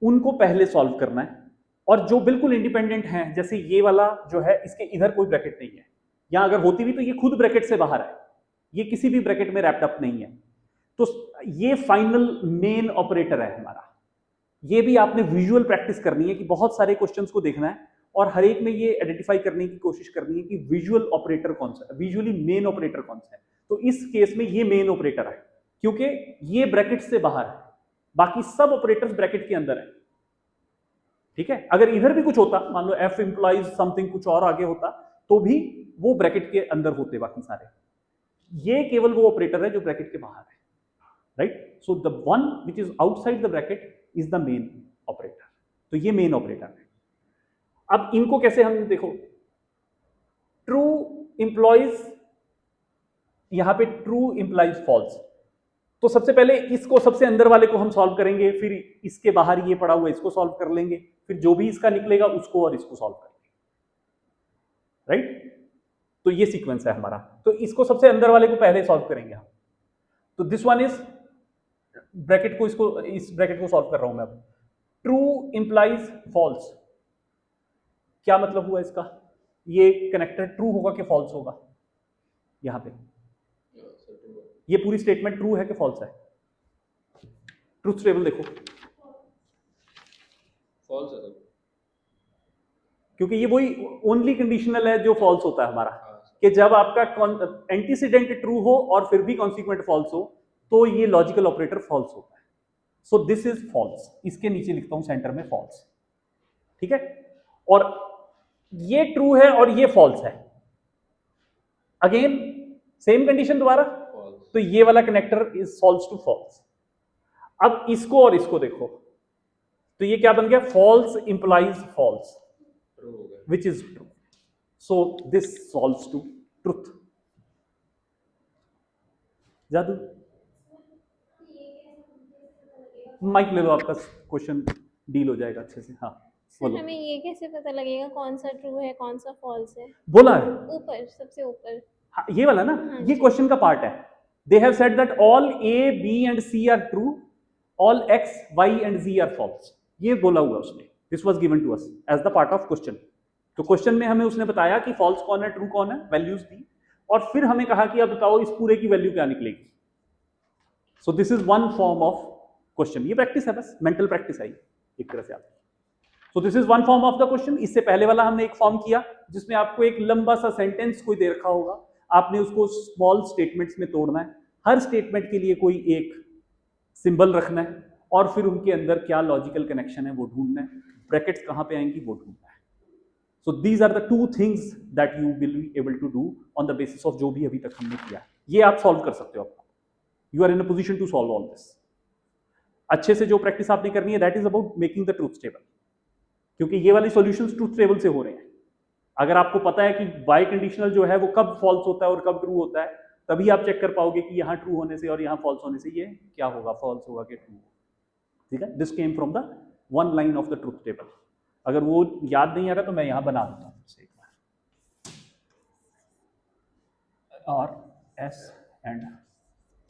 उनको पहले सॉल्व करना है, और जो बिल्कुल इंडिपेंडेंट हैं जैसे ये वाला जो है इसके इधर कोई ब्रैकेट नहीं है, या अगर होती भी तो ये खुद ब्रैकेट से बाहर है, ये किसी भी ब्रैकेट में रैप्ड अप नहीं है, तो ये फाइनल मेन ऑपरेटर है हमारा। ये भी आपने विजुअल प्रैक्टिस करनी है कि बहुत सारे क्वेश्चंस को देखना है और हर एक में ये आइडेंटिफाई करने की कोशिश करनी है कि विजुअल ऑपरेटर कौन सा है, विजुअली मेन ऑपरेटर कौन सा है। तो इस केस में ये मेन ऑपरेटर है क्योंकि ये ब्रैकेट से बाहर है, बाकी सब ऑपरेटर्स ब्रैकेट के अंदर है। ठीक है, अगर इधर भी कुछ होता, मान लो एफ इंप्लाइज समथिंग कुछ और आगे होता, तो भी वो ब्रैकेट के अंदर होते बाकी सारे। ये केवल वो ऑपरेटर है जो ब्रैकेट के बाहर है, right. So the one which is outside the bracket is the main operator. तो ये मेन ऑपरेटर है। अब इनको कैसे हम देखो, ट्रू इंप्लॉइज, यहां पे ट्रू इंप्लाइज फॉल्स, तो सबसे पहले इसको सबसे अंदर वाले को हम सॉल्व करेंगे, फिर इसके बाहर ये पड़ा हुआ इसको सॉल्व कर लेंगे, फिर जो भी इसका निकलेगा उसको और इसको सॉल्व करेंगे, राइट। तो ये सीक्वेंस है हमारा। तो इसको सबसे अंदर वाले को पहले सॉल्व करेंगे हम। तो दिस वन इज ब्रैकेट को, इसको इस ब्रैकेट को सॉल्व कर रहा हूं मैं अब। ट्रू इंप्लाइज फॉल्स, क्या मतलब हुआ इसका, ये कनेक्टर ट्रू होगा कि फॉल्स होगा। यहां पे ये पूरी स्टेटमेंट ट्रू है कि फॉल्स है, ट्रूथ टेबल देखो, फॉल्स है सर, क्योंकि ये वही ओनली कंडीशनल है जो फॉल्स होता है हमारा, हाँ सर। कि जब आपका एंटीसीडेंट ट्रू हो और फिर भी कॉन्सिक्वेंट फॉल्स हो तो ये लॉजिकल ऑपरेटर फॉल्स होता है। सो दिस इज फॉल्स, इसके नीचे लिखता हूं सेंटर में फॉल्स। ठीक है, और ये ट्रू है और ये फॉल्स है, अगेन सेम कंडीशन दोबारा, फॉल्स तो ये वाला connector is false to false. अब इसको और इसको देखो, तो ये क्या बन गया, फॉल्स इंप्लाइज फॉल्स ट्रू हो गया। which is true. So this solves to truth. जादू माइक ले लो, आपका क्वेश्चन डील हो जाएगा अच्छे से। हाँ सर बोलो, हमें ये कैसे पता लगेगा कौन सा ट्रू है कौन सा फॉल्स है? बोला है। ऊपर सबसे ऊपर। हाँ, ये वाला ना, हाँ ये जी। क्वेश्चन का पार्ट है। They have said that all A B and C are true, all X Y and Z are false. ये बोला हुआ उसने, this was given to us as the part of question. तो क्वेश्चन में हमें उसने बताया कि फॉल्स कौन है ट्रू कौन है, वैल्यूज दी, और फिर हमें कहा कि अब बताओ इस पूरे की वैल्यू क्या निकलेगी। सो this is one form of question. ये प्रैक्टिस है, बस मेंटल प्रैक्टिस है एक तरह से आप। सो this is one form of the question. इससे पहले वाला हमने एक फॉर्म किया जिसमें आपको एक लंबा सा सेंटेंस कोई दे रखा होगा, आपने उसको स्मॉल स्टेटमेंट्स में तोड़ना है, हर स्टेटमेंट के लिए कोई एक सिंबल रखना है, और फिर उनके अंदर क्या लॉजिकल कनेक्शन है वो ढूंढना है, ब्रैकेट्स कहां पे आएंगी वो ढूंढना है। So these are the two things that you will be able to do on the basis of जो भी अभी तक हमने किया। ये आप सॉल्व कर सकते हो। You are in a position to solve all this। अच्छे से जो प्रैक्टिस आपने करनी है that is about making the truth table, क्योंकि ये वाली सॉल्यूशंस ट्रूथ टेबल से हो रहे हैं। अगर आपको पता है कि बाय कंडीशनल जो है वो कब फॉल्स होता है और कब ट्रू होता है, तभी आप चेक कर पाओगे कि यहाँ ट्रू होने से और यहाँ फॉल्स होने से ये क्या होगा, फॉल्स होगा कि ट्रू। ठीक है, this came from the one line of the truth table. अगर वो याद नहीं आ रहा तो मैं यहां बना देता हूं एक बार। R S and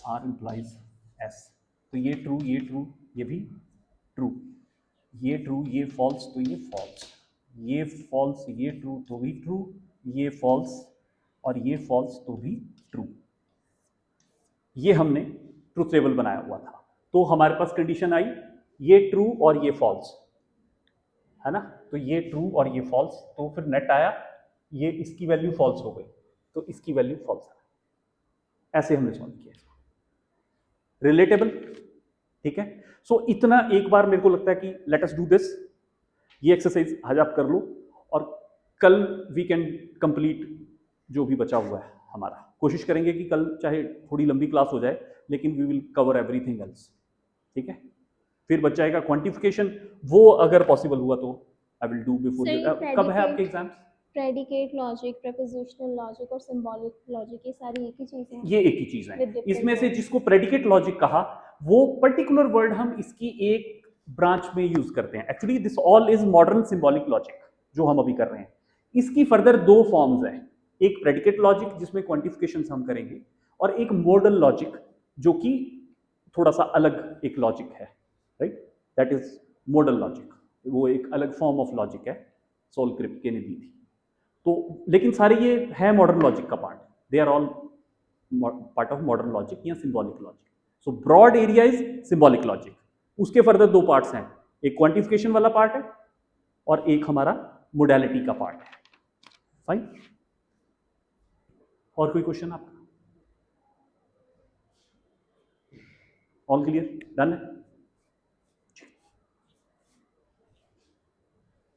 R implies S, तो ये ट्रू ये भी ट्रू, ये ट्रू ये फॉल्स तो ये फॉल्स, ये फॉल्स ये ट्रू तो भी ट्रू, ये फॉल्स और ये फॉल्स तो भी ट्रू। ये हमने ट्रूथ टेबल बनाया हुआ था। तो हमारे पास कंडीशन आई ये ट्रू और ये फॉल्स है ना, तो ये ट्रू और ये फॉल्स, तो फिर नेट आया ये इसकी वैल्यू फॉल्स हो गई तो इसकी वैल्यू फॉल्स है। ऐसे हमने सॉल्व किया, रिलेटेबल। ठीक है, सो इतना एक बार मेरे को लगता है कि लेट अस डू दिस। ये एक्सरसाइज आज आप कर लो और कल वी कैन कंप्लीट जो भी बचा हुआ है हमारा, कोशिश करेंगे कि कल चाहे थोड़ी लंबी क्लास हो जाए लेकिन we will cover everything else, ठीक है। फिर बच जाएगा क्वांटिफिकेशन, वो अगर पॉसिबल हुआ तो I will do before Sir, you. ये कब है आपके predicate- exams? Predicate logic, prepositional logic और सिंबॉलिक लॉजिक ये सारी एक ही चीजें हैं। ये एक ही चीज है। With different इसमें से words. जिसको प्रेडिकेट लॉजिक कहा, वो पर्टिकुलर वर्ड हम इसकी एक ब्रांच में यूज करते हैं। Actually this all is modern symbolic logic जो हम अभी कर रहे हैं। इसकी फर्दर दो फॉर्म्स हैं, एक प्रेडिकेट लॉजिक जिसमें क्वांटिफिकेशन हम करेंगे, और एक मॉडल लॉजिक जो कि थोड़ा सा अलग एक लॉजिक है, right, that is modal logic. वो एक अलग फॉर्म ऑफ लॉजिक है, सोल क्रिप्के ने दी थी। तो लेकिन सारे ये है मॉडर्न लॉजिक का part, they are all part of modern logic या symbolic logic. So broad area is symbolic logic. उसके फर्दर दो पार्ट्स हैं, एक क्वांटिफिकेशन वाला पार्ट है और एक हमारा मोडालिटी का पार्ट है। फाइन, और कोई क्वेश्चन आपका? ऑल क्लियर, डन है।